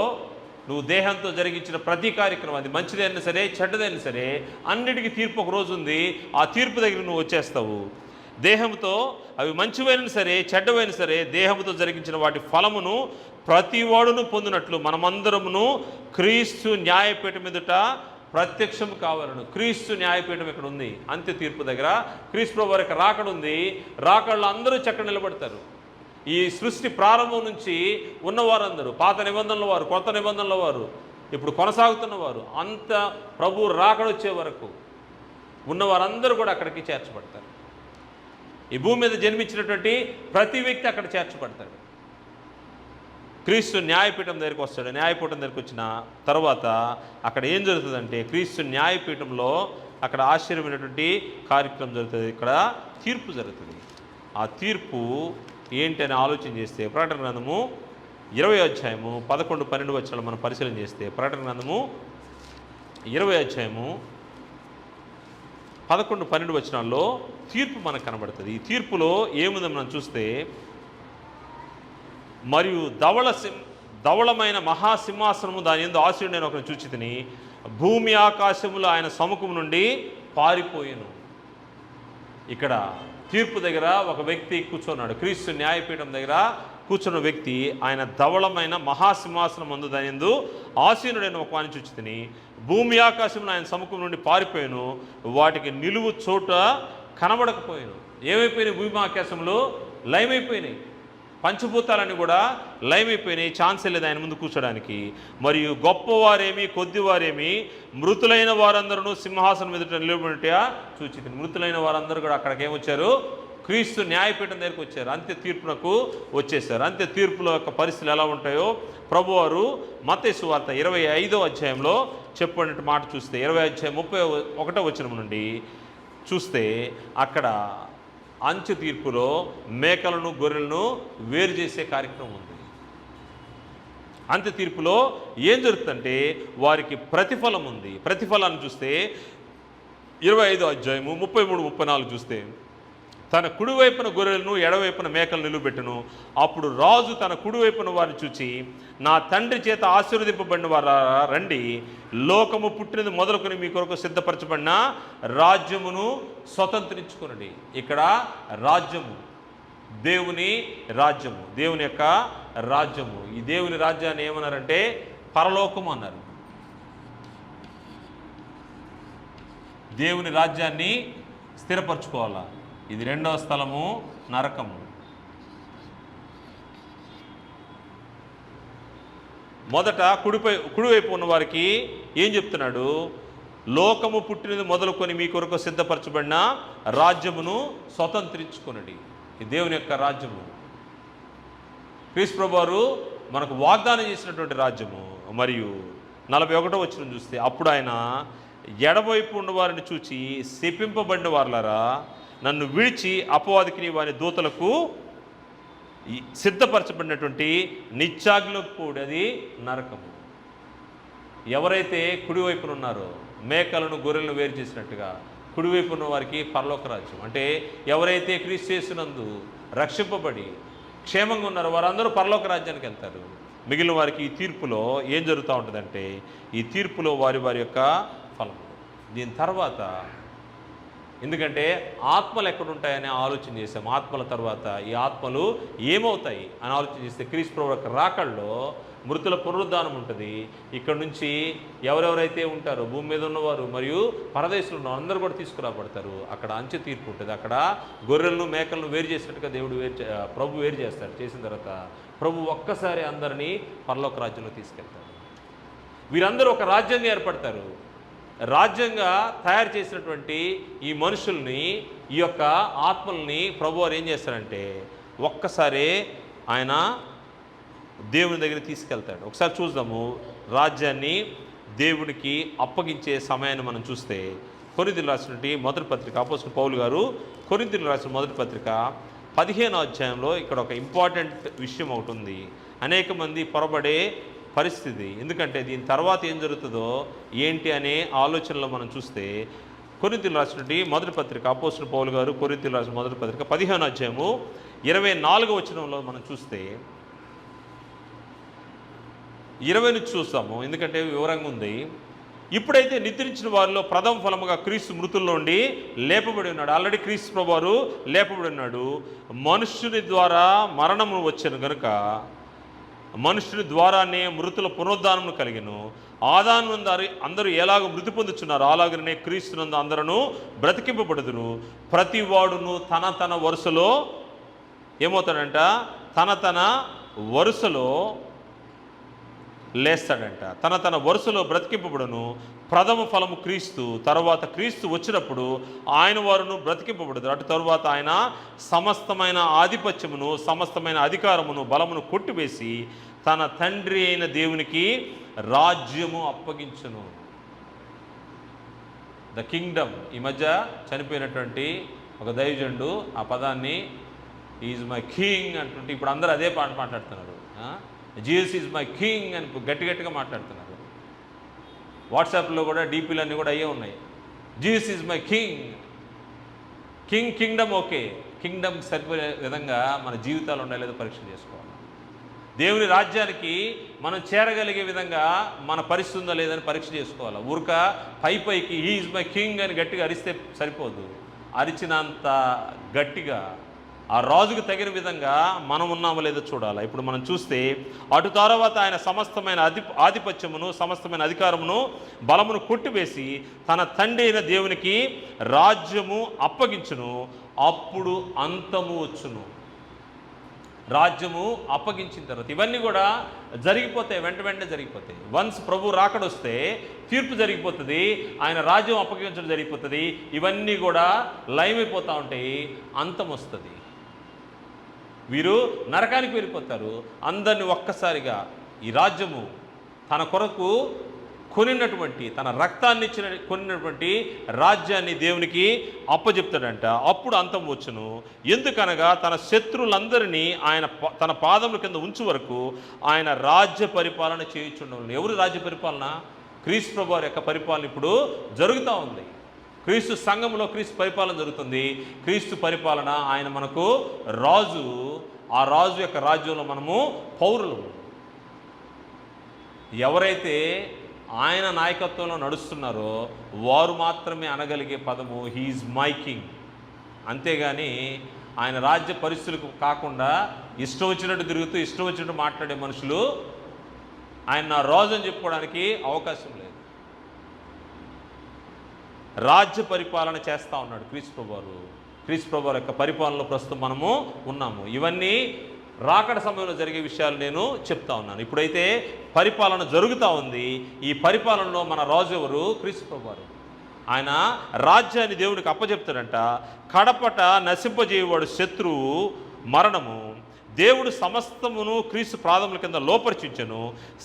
నువ్వు దేహంతో జరిగించిన ప్రతి కార్యక్రమం, అది మంచిదైనా సరే చెడ్డదైనా సరే, అన్నిటికీ తీర్పు ఒక రోజు ఉంది. ఆ తీర్పు దగ్గర నువ్వు వచ్చేస్తావు. దేహంతో అవి మంచివైన సరే చెడ్డవైన సరే దేహంతో జరిగించిన వాటి ఫలమును ప్రతివాడును పొందినట్లు మనమందరమును క్రీస్తు న్యాయపీఠం ఎదుట ప్రత్యక్షం కావాలను. క్రీస్తు న్యాయపీఠం ఇక్కడ ఉంది. అంత్య తీర్పు దగ్గర క్రీస్తు ప్రభువు వారికి రాకడ ఉంది. రాకడలో అందరూ చక్కడ నిలబడతారు. ఈ సృష్టి ప్రారంభం నుంచి ఉన్నవారందరూ, పాత నిబంధనల వారు, కొత్త నిబంధనల వారు, ఇప్పుడు కొనసాగుతున్నవారు, అంత ప్రభు రాకడ వచ్చే వరకు ఉన్నవారందరూ కూడా అక్కడికి చేర్చబడతారు. ఈ భూమి మీద జన్మించినటువంటి ప్రతి వ్యక్తి అక్కడ చేర్చబడతాడు. క్రీస్తు న్యాయపీఠం దగ్గరికి వస్తాడు. న్యాయపీఠం దగ్గరికి వచ్చిన తర్వాత అక్కడ ఏం జరుగుతుందంటే, క్రీస్తు న్యాయపీఠంలో అక్కడ ఆశ్చర్యమైనటువంటి కార్యక్రమం జరుగుతుంది. ఇక్కడ తీర్పు జరుగుతుంది. ఆ తీర్పు ఏంటి అని ఆలోచన చేస్తే, ప్రకటన గ్రంథము 20వ అధ్యాయము 11, 12 వచనాలు మనం పరిశీలన చేస్తే, ప్రకటన గ్రంథము 20వ అధ్యాయము 11, 12 వచనాల్లో తీర్పు మనకు కనబడుతుంది. ఈ తీర్పులో ఏముందో మనం చూస్తే, మరియు ధవళమైన మహాసింహాసనము దాని యందు ఆసీనుడైన ఒకరిని చూచితిని, భూమి ఆకాశములు ఆయన సముఖం నుండి పారిపోయెను. ఇక్కడ తీర్పు దగ్గర ఒక వ్యక్తి కూర్చున్నాడు. క్రీస్తు న్యాయపీఠం దగ్గర కూర్చున్న వ్యక్తి, ఆయన ధవళమైన మహాసింహాసనం అందు దాని యందు ఆసీనుడైన ఒక వాని చూచితిని, భూమి ఆకాశములు ఆయన సముఖం నుండి పారిపోయాను, వాటికి నిలువు చోట కనబడకపోయాను. ఏమైపోయినాయి? భూమి ఆకాశంలో లయమైపోయినాయి. పంచభూతాలన్నీ కూడా లయమైపోయినాయి. ఛాన్సే లేదు ఆయన ముందు కూర్చోడానికి. మరియు గొప్పవారేమి కొద్దివారేమి మృతులైన వారందరూ సింహాసనం ఎదుట నిలబడినట్టుగా చూచితిని. మృతులైన వారందరూ కూడా అక్కడికి ఏమొచ్చారు? క్రీస్తు న్యాయపీఠం దగ్గరికి వచ్చారు. అంత్య తీర్పునకు వచ్చేసారు. అంత్య తీర్పుల యొక్క పరిస్థితులు ఎలా ఉంటాయో ప్రభువారు మత్తయి సువార్త 25వ అధ్యాయంలో చెప్పినట్టు మాట చూస్తే, 20వ అధ్యాయం 31వ వచనం నుండి చూస్తే, అక్కడ అంత్య తీర్పులో మేకలను గొర్రెలను వేరు చేసే కార్యక్రమం ఉంది. అంత్య తీర్పులో ఏం జరుగుతుందంటే వారికి ప్రతిఫలం ఉంది. ప్రతిఫలాన్ని చూస్తే 25వ అధ్యాయము 33, 34 చూస్తే, తన కుడివైపున గొర్రెలను ఎడవైపున మేకలు నిలువబెట్టును. అప్పుడు రాజు తన కుడివైపున వారిని చూచి, నా తండ్రి చేత ఆశీర్వదింపబడిన వారా రండి, లోకము పుట్టినది మొదలుకొని మీ కొరకు సిద్ధపరచబడిన రాజ్యమును స్వతంత్రించుకునండి. ఇక్కడ రాజ్యము దేవుని రాజ్యము, దేవుని యొక్క రాజ్యము. ఈ దేవుని రాజ్యాన్ని ఏమన్నారంటే పరలోకము అన్నారు. దేవుని రాజ్యాన్ని స్థిరపరచుకోవాలా. ఇది 2వ స్థలము నరకము. మొదట కుడివైపు ఉన్న వారికి ఏం చెప్తున్నాడు? లోకము పుట్టినది మొదలుకొని మీ కొరకు సిద్ధపరచబడిన రాజ్యమును స్వతంత్రించుకునండి. ఇది దేవుని యొక్క రాజ్యము. క్రీస్తు ప్రభువారు మనకు వాగ్దానం చేసినటువంటి రాజ్యము. మరియు 41వ వచనం చూస్తే, అప్పుడు ఆయన ఎడవైపు ఉన్నవారిని చూచి, శపింపబడిన వారులారా, నన్ను విడిచి అపవాదికి వారి దూతలకు సిద్ధపరచబడినటువంటి నిత్యాగ్నిలోకి పోడు, అది నరకము. ఎవరైతే కుడివైపున ఉన్నారో, మేకలను గొర్రెలను వేరు చేసినట్టుగా కుడివైపు ఉన్న వారికి పరలోక రాజ్యం. అంటే ఎవరైతే క్రీస్తు యేసునందు రక్షింపబడి క్షేమంగా ఉన్నారో వారందరూ పరలోక రాజ్యానికి వెళ్తారు. మిగిలిన వారికి ఈ తీర్పులో ఏం జరుగుతూ ఉంటుందంటే, ఈ తీర్పులో వారి వారి యొక్క ఫలం. దీని తర్వాత, ఎందుకంటే ఆత్మలు ఎక్కడుంటాయని ఆలోచన చేసాం. ఆత్మల తర్వాత ఈ ఆత్మలు ఏమవుతాయి అని ఆలోచన చేస్తే, క్రీస్తు ప్రభువు యొక్క రాకడలో మృతుల పునరుద్ధానం ఉంటుంది. ఇక్కడ నుంచి ఎవరెవరైతే ఉంటారో భూమి మీద ఉన్నవారు మరియు పరదేశంలో ఉన్న అందరూ కూడా తీసుకురాబడతారు. అక్కడ అంచె తీర్పు ఉంటుంది. అక్కడ గొర్రెలను మేకలను వేరు చేసినట్టుగా ప్రభు వేరు చేస్తాడు. చేసిన తర్వాత ప్రభు ఒక్కసారి అందరినీ పరలోక రాజ్యంలో తీసుకెళ్తాడు. వీరందరూ ఒక రాజ్యంగా ఏర్పడతారు. రాజ్యంగా తయారు చేసినటువంటి ఈ మనుషుల్ని, ఈ యొక్క ఆత్మల్ని ప్రభువారు ఏం చేస్తారంటే ఒక్కసారి ఆయన దేవుని దగ్గర తీసుకెళ్తాడు. ఒకసారి చూద్దాము. రాజ్యాన్ని దేవునికి అప్పగించే సమయాన్ని మనం చూస్తే కొరింథీయులకు రాసినటువంటి మొదటి పత్రిక, అపోస్తలుడైన పౌలు గారు కొరింథీయులకు రాసిన మొదటి పత్రిక 15వ అధ్యాయంలో ఇక్కడ ఒక ఇంపార్టెంట్ విషయం ఒకటి ఉంది. అనేక మంది పొరబడే పరిస్థితి. ఎందుకంటే దీని తర్వాత ఏం జరుగుతుందో ఏంటి అనే ఆలోచనలో మనం చూస్తే కొరింథీయులకు రాసినటువంటి మొదటి పత్రిక, అపోస్తలుడైన పౌలు గారు కొరింథీయులకు రాసిన మొదటి పత్రిక 15వ అధ్యాయము 24వ వచనంలో మనం చూస్తే 20 నుంచి చూస్తాము, ఎందుకంటే వివరంగా ఉంది. ఇప్పుడైతే నిద్రించిన వారిలో ప్రథమ ఫలముగా క్రీస్తు మృతుల్లో ఉండి లేపబడి ఉన్నాడు. ఆల్రెడీ క్రీస్తు ప్రభువారు లేపబడి ఉన్నాడు. మనుష్యుని ద్వారా మరణము వచ్చాను గనుక మనుష్యుని ద్వారానే మృతుల పునరుద్ధానమును కలిగెను. ఆదాము అందరూ ఎలాగ మృతి పొందుచున్నారు అలాగనే క్రీస్తునందు అందరూ బ్రతికింపబడుదురు. ప్రతి వాడును తన తన వరుసలో ఏమవుతాడంట, తన వరుసలో లేస్తాడంట. తన వరుసలో బ్రతికింపబడును. ప్రథమ ఫలము క్రీస్తు, తర్వాత క్రీస్తు వచ్చినప్పుడు ఆయన వారును బ్రతికింపబడదు. అటు తరువాత ఆయన సమస్తమైన ఆధిపత్యమును, సమస్తమైన అధికారమును, బలమును కొట్టివేసి తన తండ్రి అయిన దేవునికి రాజ్యము అప్పగించును. The Kingdom. ఈ మధ్య చనిపోయినటువంటి ఒక దైవజనుడు ఆ పదాన్ని ఈజ్ మై కింగ్ అంటుంటే ఇప్పుడు అందరూ అదే పాట మాట్లాడుతున్నారు. జీసస్ ఈజ్ మై కింగ్ అని గట్టిగా మాట్లాడుతున్నారు. వాట్సాప్లో కూడా డీపీలన్నీ కూడా అయ్యే ఉన్నాయి. Jesus is my king. Kingdom okay, Kingdom సరిపోయే విధంగా మన జీవితాలు ఉండాలి లేదో పరీక్ష చేసుకోవాలి. దేవుని రాజ్యానికి మనం చేరగలిగే విధంగా మన పరిస్థితి ఉందా లేదని పరీక్ష చేసుకోవాలి. ఊరిక పైకి హీ ఈజ్ మై కింగ్ అని గట్టిగా అరిస్తే సరిపోదు. అరిచినంత గట్టిగా ఆ రాజుకు తగిన విధంగా మనం ఉన్నామో లేదో చూడాలి. ఇప్పుడు మనం చూస్తే అటు తర్వాత ఆయన సమస్తమైన ఆధిపత్యమును, సమస్తమైన అధికారమును, బలమును కొట్టివేసి తన తండ్రి అయిన దేవునికి రాజ్యము అప్పగించును. అప్పుడు అంతము వచ్చును. రాజ్యము అప్పగించిన తర్వాత ఇవన్నీ కూడా జరిగిపోతాయి, వెంటనే జరిగిపోతాయి. వన్స్ ప్రభు రాకడొస్తే తీర్పు జరిగిపోతుంది, ఆయన రాజ్యం అప్పగించడం జరిగిపోతుంది. ఇవన్నీ కూడా లయమైపోతూ ఉంటాయి, అంతం వస్తుంది. వీరు నరకానికి వెళ్ళిపోతారు. అందరిని ఒక్కసారిగా ఈ రాజ్యము తన కొరకు కొనినటువంటి, తన రక్తాన్ని కొనినటువంటి రాజ్యాన్ని దేవునికి అప్పచెప్తాడంట. అప్పుడు అంతం వచ్చును. ఎందుకనగా తన శత్రువులందరినీ ఆయన తన పాదముల కింద ఉంచు వరకు ఆయన రాజ్య పరిపాలన చేయుచుండను. ఎవరు రాజ్య పరిపాలన? క్రీస్తు ప్రభువారి యొక్క పరిపాలన ఇప్పుడు జరుగుతూ ఉంది. క్రీస్తు సంఘంలో క్రీస్తు పరిపాలన జరుగుతుంది. క్రీస్తు పరిపాలన, ఆయన మనకు రాజు. ఆ రాజు యొక్క రాజ్యంలో మనము పౌరులు. ఎవరైతే ఆయన నాయకత్వంలో నడుస్తున్నారో వారు మాత్రమే అనగలిగే పదము హీఈస్ మై కింగ్. అంతేగాని ఆయన రాజ్య పరిస్థితులకు కాకుండా ఇష్టం వచ్చినట్టు తిరుగుతూ ఇష్టం వచ్చినట్టు మాట్లాడే మనుషులు ఆయన నా రాజు అని చెప్పుకోవడానికి అవకాశం లేదు. రాజ్య పరిపాలన చేస్తూ ఉన్నాడు క్రీస్తు ప్రభువారు. క్రీస్తు ప్రభువారి యొక్క పరిపాలనలో ప్రస్తుతం మనము ఉన్నాము. ఇవన్నీ రాకడ సమయంలో జరిగే విషయాలు నేను చెప్తా ఉన్నాను. ఇప్పుడైతే పరిపాలన జరుగుతూ ఉంది. ఈ పరిపాలనలో మన రాజు ఎవరు? క్రీస్తు ప్రభువారు. ఆయన రాజ్యాన్ని దేవునికి అప్పచెప్తాడంట. కడపట నశింపజేయవాడు శత్రువు మరణము. దేవుడు సమస్తమును క్రీస్తు పాదముల కింద లోపరిచించెను.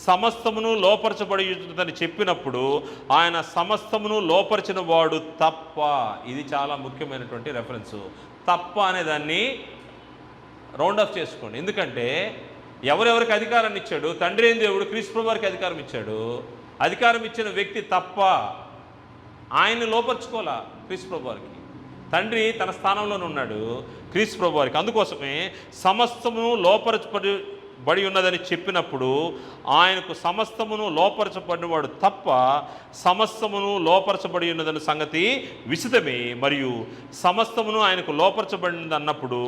సమస్తమును లోపరచబడిని చెప్పినప్పుడు ఆయన సమస్తమును లోపరిచిన వాడు తప్ప. ఇది చాలా ముఖ్యమైనటువంటి రెఫరెన్సు. తప్ప అనే దాన్ని రౌండ్ ఆఫ్ చేసుకోండి. ఎందుకంటే ఎవరెవరికి అధికారాన్ని ఇచ్చాడు? తండ్రి అయిన దేవుడు క్రీస్తు ప్రభువు వారికి అధికారం ఇచ్చాడు. అధికారం ఇచ్చిన వ్యక్తి తప్ప. ఆయన్ని లోపరుచుకోవాలా క్రీస్తు ప్రభువు వారికి. తండ్రి తన స్థానంలోనే ఉన్నాడు క్రీస్తు ప్రభువు వారికి. అందుకోసమే సమస్తమును లోపరచబడి ఉన్నదని చెప్పినప్పుడు ఆయనకు సమస్తమును లోపరచబడినవాడు తప్ప సమస్తమును లోపరచబడి ఉన్నదని సంగతి విశితమే. మరియు సమస్తమును ఆయనకు లోపరచబడినది అన్నప్పుడు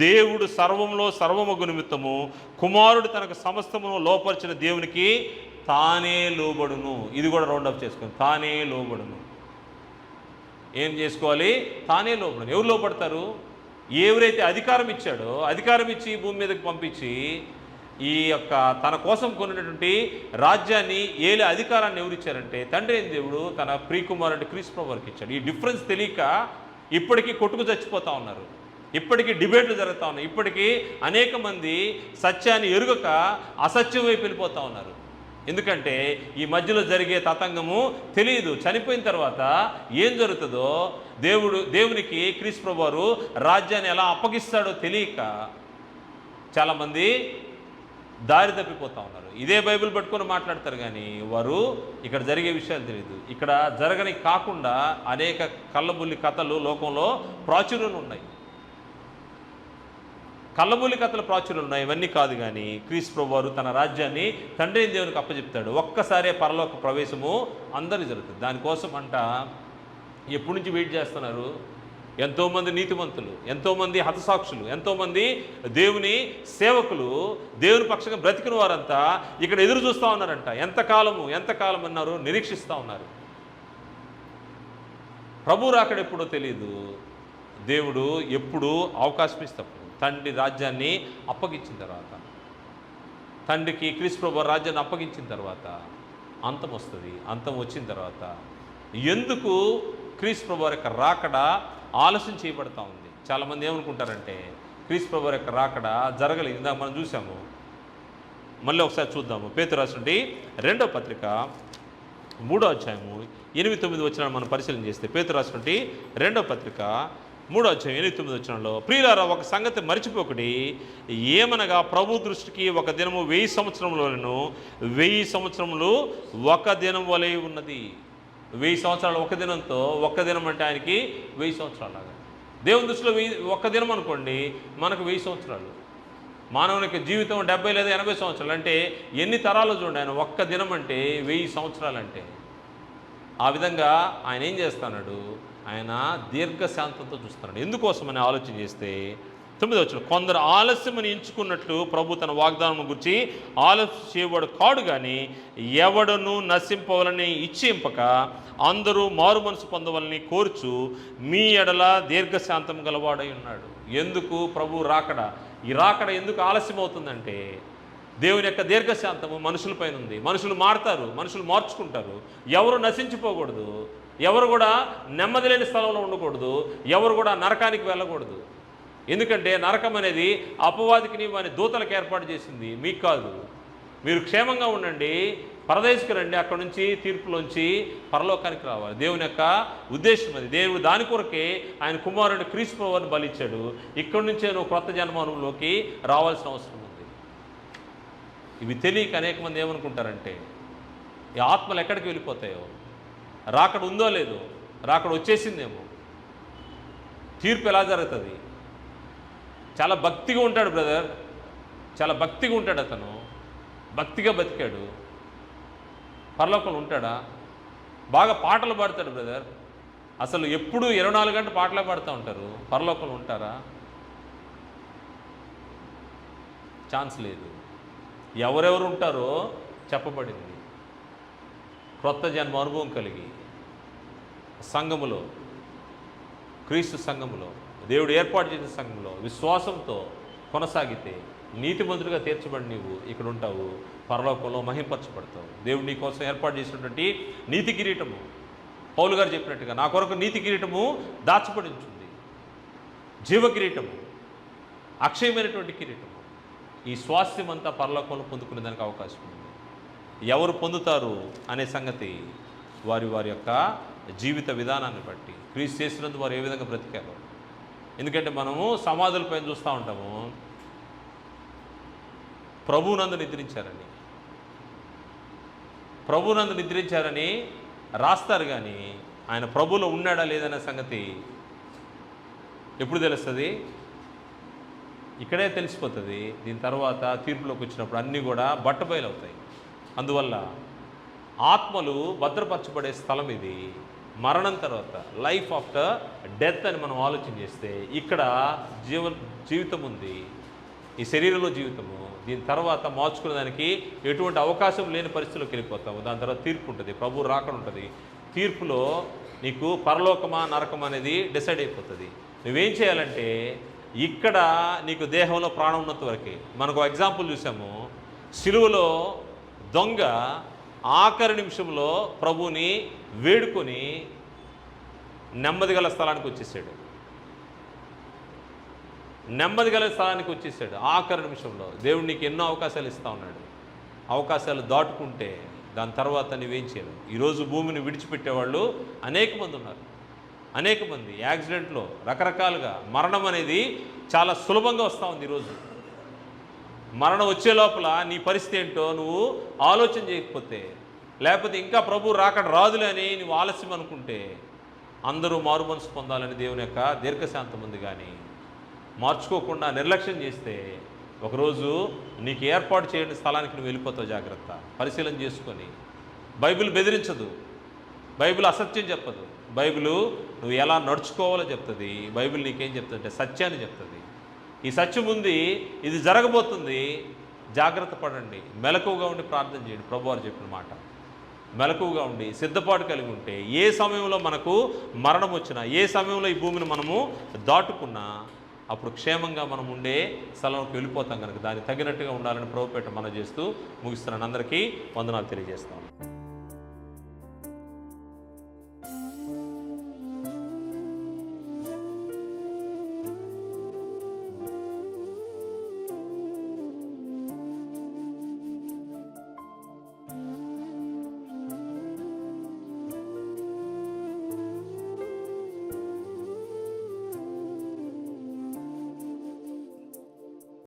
దేవుడు సర్వంలో సర్వమగు నిమిత్తము కుమారుడు తనకు సమస్తమును లోపరిచిన దేవునికి తానే లోబడును. ఇది కూడా రౌండ్ అప్ చేసుకుని తానే లోబడును. ఏం చేసుకోవాలి? తానే లోబడును. ఎవరు లోపడతారు? ఎవరైతే అధికారం ఇచ్చాడో, అధికారం ఇచ్చి భూమి మీదకి పంపించి ఈ యొక్క తన కోసం కొన్నటువంటి రాజ్యాన్ని ఏలే అధికారాన్ని ఎవరిచ్చారంటే తండ్రి అయిన దేవుడు తన ప్రియకుమారుడు క్రీస్తు ప్రభువుకి ఇచ్చాడు. ఈ డిఫరెన్స్ తెలియక ఇప్పటికీ కొట్టుకు చచ్చిపోతూ ఉన్నారు, ఇప్పటికీ డిబేట్లు జరుగుతూ ఉన్నాయి, ఇప్పటికీ అనేక మంది సత్యాన్ని ఎరుగక అసత్యం వైపు వెళ్ళిపోతూ ఉన్నారు. ఎందుకంటే ఈ మధ్యలో జరిగే తతంగము తెలియదు. చనిపోయిన తర్వాత ఏం జరుగుతుందో, దేవునికి క్రీస్తు ప్రభువారు రాజ్యాన్ని ఎలా అప్పగిస్తాడో తెలియక చాలామంది దారి తప్పిపోతూ ఉన్నారు. ఇదే బైబిల్ పట్టుకొని మాట్లాడతారు కానీ వారు ఇక్కడ జరిగే విషయాలు తెలియదు. ఇక్కడ జరగని కాకుండా అనేక కళ్ళబుల్లి కథలు లోకంలో ప్రాచుర్యం ఉన్నాయి, కళ్ళబుల్లి కథల ప్రాచుర్యం ఉన్నాయి. ఇవన్నీ కాదు కానీ క్రీస్తు ప్రభువారు తన రాజ్యాన్ని తండ్రి దేవునికి అప్పచెప్తాడు. ఒక్కసారే పరలోక ప్రవేశము అందరికీ జరుగుతుంది. దానికోసం అంట ఎప్పటి నుంచి వెయిట్ చేస్తున్నారు ఎంతోమంది నీతిమంతులు, ఎంతోమంది హతసాక్షులు, ఎంతోమంది దేవుని సేవకులు, దేవుని పక్షంగా బ్రతికిన వారంతా ఇక్కడ ఎదురు చూస్తూ ఉన్నారంట. ఎంతకాలం అన్నారు, నిరీక్షిస్తూ ఉన్నారు. ప్రభు రాకడ ఎప్పుడో తెలియదు. దేవుడు ఎప్పుడు అవకాశం ఇస్తప్పుడు తండ్రి రాజ్యాన్ని అప్పగించిన తర్వాత, తండ్రికి క్రీస్తు ప్రభువు రాజ్యాన్ని అప్పగించిన తర్వాత అంతం వస్తుంది. అంతం వచ్చిన తర్వాత ఎందుకు క్రీస్తు ప్రభువు యొక్క రాకడ ఆలస్యం చేయబడతా ఉంది? చాలామంది ఏమనుకుంటారంటే క్రీస్తు ప్రభువు యొక్క రాకడ జరగలేదు. ఇందాక మనం చూసాము, మళ్ళీ ఒకసారి చూద్దాము. పేతురు రాసినటువంటి 2వ పత్రిక 3వ అధ్యాయము 8-9 వచనాలు మనం పరిశీలన చేస్తే, పేతురు రాసినటువంటి 2వ పత్రిక 3వ అధ్యాయం 8-9 వచనంలో, ప్రియులారా ఒక సంగతి మరిచిపోకుడి, ఏమనగా ప్రభు దృష్టికి ఒక దినము 1000 సంవత్సరములను 1000 సంవత్సరములు ఒక దినం వలె ఉన్నది. 1000 సంవత్సరాలు ఒక దినంతో, ఒక్క దినం అంటే ఆయనకి 1000 సంవత్సరాలు లాగా. దేవుని దృష్టిలో ఒక్క దినం అనుకోండి, మనకు 1000 సంవత్సరాలు. మానవునికి జీవితం 70 లేదా 80 సంవత్సరాలు అంటే ఎన్ని తరాలు చూడండి. ఆయన ఒక్క దినం అంటే 1000 సంవత్సరాలు అంటే. ఆ విధంగా ఆయన ఏం చేస్తున్నాడు, ఆయన దీర్ఘశాంతంతో చూస్తున్నాడు. ఎందుకోసమని ఆలోచన చేస్తే 9వ వచనం, కొందరు ఆలస్యమని ఎంచుకున్నట్లు ప్రభు తన వాగ్దానం గురించి ఆలస్యం చేయవాడు కాడు, కానీ ఎవడను నశింపవలని ఇచ్చింపక అందరూ మారు మనసు పొందవలని కోరుచు మీ ఎడల దీర్ఘశాంతం గలవాడై ఉన్నాడు. ఎందుకు ప్రభు రాకడ, ఈ రాకడ ఎందుకు ఆలస్యం అవుతుందంటే దేవుని యొక్క దీర్ఘశాంతము మనుషులపైన ఉంది. మనుషులు మారుతారు, మనుషులు మార్చుకుంటారు. ఎవరు నశించిపోకూడదు, ఎవరు కూడా నెమ్మది లేని స్థలంలో ఉండకూడదు, ఎవరు కూడా నరకానికి వెళ్ళకూడదు. ఎందుకంటే నరకం అనేది అపవాదికి వాని దూతలకు ఏర్పాటు చేసింది, మీకు కాదు. మీరు క్షేమంగా ఉండండి, పరదేశకు రండి, అక్కడ నుంచి తీర్పులోంచి పరలోకానికి రావాలి. దేవుని యొక్క ఉద్దేశం అది. దేవుడు దాని కొరకే ఆయన కుమారుడు క్రీస్తు ప్రభువుని బలిచ్చాడు. ఇక్కడి నుంచే నువ్వు క్రొత్త జన్మలోకి రావాల్సిన అవసరం ఉంది. ఇవి తెలియక అనేక మంది ఏమనుకుంటారంటే ఈ ఆత్మలు ఎక్కడికి వెళ్ళిపోతాయో, రాకడ ఉందో లేదో, రాకడ వచ్చేసిందేమో, తీర్పు ఎలా జరుగుతుంది. చాలా భక్తిగా ఉంటాడు బ్రదర్, చాలా భక్తిగా ఉంటాడు, అతను భక్తిగా బతికాడు, పరలోకంలో ఉంటాడా? బాగా పాటలు పాడతాడు బ్రదర్, అసలు ఎప్పుడు 24 గంటలు పాటలే పాడుతూ ఉంటారు, పరలోకంలో ఉంటారా? ఛాన్స్ లేదు. ఎవరెవరు ఉంటారో చెప్పబడింది. క్రొత్త జన్మ అనుభవం కలిగి సంఘములో, క్రీస్తు సంఘములో, దేవుడు ఏర్పాటు చేసిన సంఘంలో విశ్వాసంతో కొనసాగితే నీతిమంతుడిగా తీర్చబడి నీవు ఇక్కడ ఉంటావు, పరలోకంలో మహింపరచబడతావు. దేవుడు నీ కోసం ఏర్పాటు చేసినటువంటి నీతి కిరీటము, పౌలు గారు చెప్పినట్టుగా నా కొరకు నీతి కిరీటము దాచబడి ఉంటుంది, జీవ కిరీటము, అక్షయమైనటువంటి కిరీటము. ఈ స్వాస్థ్యం అంతా పరలోకంలో పొందుకునే దానికి అవకాశం ఉంది. ఎవరు పొందుతారు అనే సంగతి వారి వారి యొక్క జీవిత విధానాన్ని బట్టి, క్రీస్తు చేసినందుకు వారు ఏ విధంగా బ్రతికారు. ఎందుకంటే మనము సమాధులపైన చూస్తూ ఉంటాము, ప్రభువునందు నిద్రించారని, ప్రభువునందు నిద్రించారని రాస్తారు, కానీ ఆయన ప్రభువులో ఉన్నాడా లేదనే సంగతి ఎప్పుడు తెలుస్తుంది? ఇక్కడే తెలిసిపోతుంది. దీని తర్వాత తీర్పులోకి వచ్చినప్పుడు అన్నీ కూడా బట్టబయలవుతాయి. అందువల్ల ఆత్మలు భద్రపరచబడే స్థలం ఇది. మరణం తర్వాత లైఫ్ ఆఫ్టర్ డెత్ అని మనం ఆలోచన చేస్తే ఇక్కడ జీవితం ఉంది, ఈ శరీరంలో జీవితము. దీని తర్వాత మార్చుకునే దానికి ఎటువంటి అవకాశం లేని పరిస్థితిలోకి వెళ్ళిపోతాము. దాని తర్వాత తీర్పు ఉంటుంది, ప్రభు రాకడ ఉంటుంది. తీర్పులో నీకు పరలోకమా నరకం అనేది డిసైడ్ అయిపోతుంది. నువ్వేం చేయాలంటే ఇక్కడ నీకు దేహంలో ప్రాణం ఉన్నంత వరకే. మనకు ఎగ్జాంపుల్ చూసాము, సిలువలో దొంగ ఆఖరి నిమిషంలో ప్రభువుని వేడుకొని నెమ్మది గల స్థలానికి వచ్చేసాడు. నెమ్మది గల స్థలానికి వచ్చేసాడు ఆఖరి నిమిషంలో. దేవుడు నీకు ఎన్నో అవకాశాలు ఇస్తూ ఉన్నాడు. అవకాశాలు దాటుకుంటే దాని తర్వాత నువ్వేం చేయలేవు. ఈరోజు భూమిని విడిచిపెట్టేవాళ్ళు అనేక మంది ఉన్నారు. అనేక మంది యాక్సిడెంట్లో రకరకాలుగా మరణం అనేది చాలా సులభంగా వస్తూ ఉంది. ఈరోజు మరణం వచ్చే లోపల నీ పరిస్థితి ఏంటో నువ్వు ఆలోచన చేయకపోతే, లేకపోతే ఇంకా ప్రభు రాకడ రాదులే అని నువ్వు ఆలస్యం అనుకుంటే, అందరూ మారు మనసు పొందాలని దేవుని యొక్క దీర్ఘశాంతం ఉంది. కానీ మార్చుకోకుండా నిర్లక్ష్యం చేస్తే ఒకరోజు నీకు ఏర్పాటు చేయని స్థలానికి నువ్వు వెళ్ళిపోతావు. జాగ్రత్త, పరిశీలన చేసుకొని. బైబిల్ బెదిరించదు, బైబిల్ అసత్యం చెప్పదు. బైబిల్ నువ్వు ఎలా నడుచుకోవాలో చెప్తుంది. బైబిల్ నీకేం చెప్తుంది అంటే సత్యాన్ని చెప్తుంది. ఈ సత్యం ఉంది, ఇది జరగబోతుంది, జాగ్రత్త పడండి, మెలకువగా ఉండి ప్రార్థన చేయండి. ప్రభువారు చెప్పిన మాట, మెలకువగా ఉండి సిద్ధపాటు కలిగి ఉంటే ఏ సమయంలో మనకు మరణం వచ్చినా, ఏ సమయంలో ఈ భూమిని మనము దాటుకున్నా అప్పుడు క్షేమంగా మనం ఉండే స్థలంలోకి వెళ్ళిపోతాం. కనుక దానికి తగినట్టుగా ఉండాలని ప్రభుపేట మనం చేస్తూ ముగిస్తున్నాను. అందరికీ వందనాలు తెలియజేస్తాను.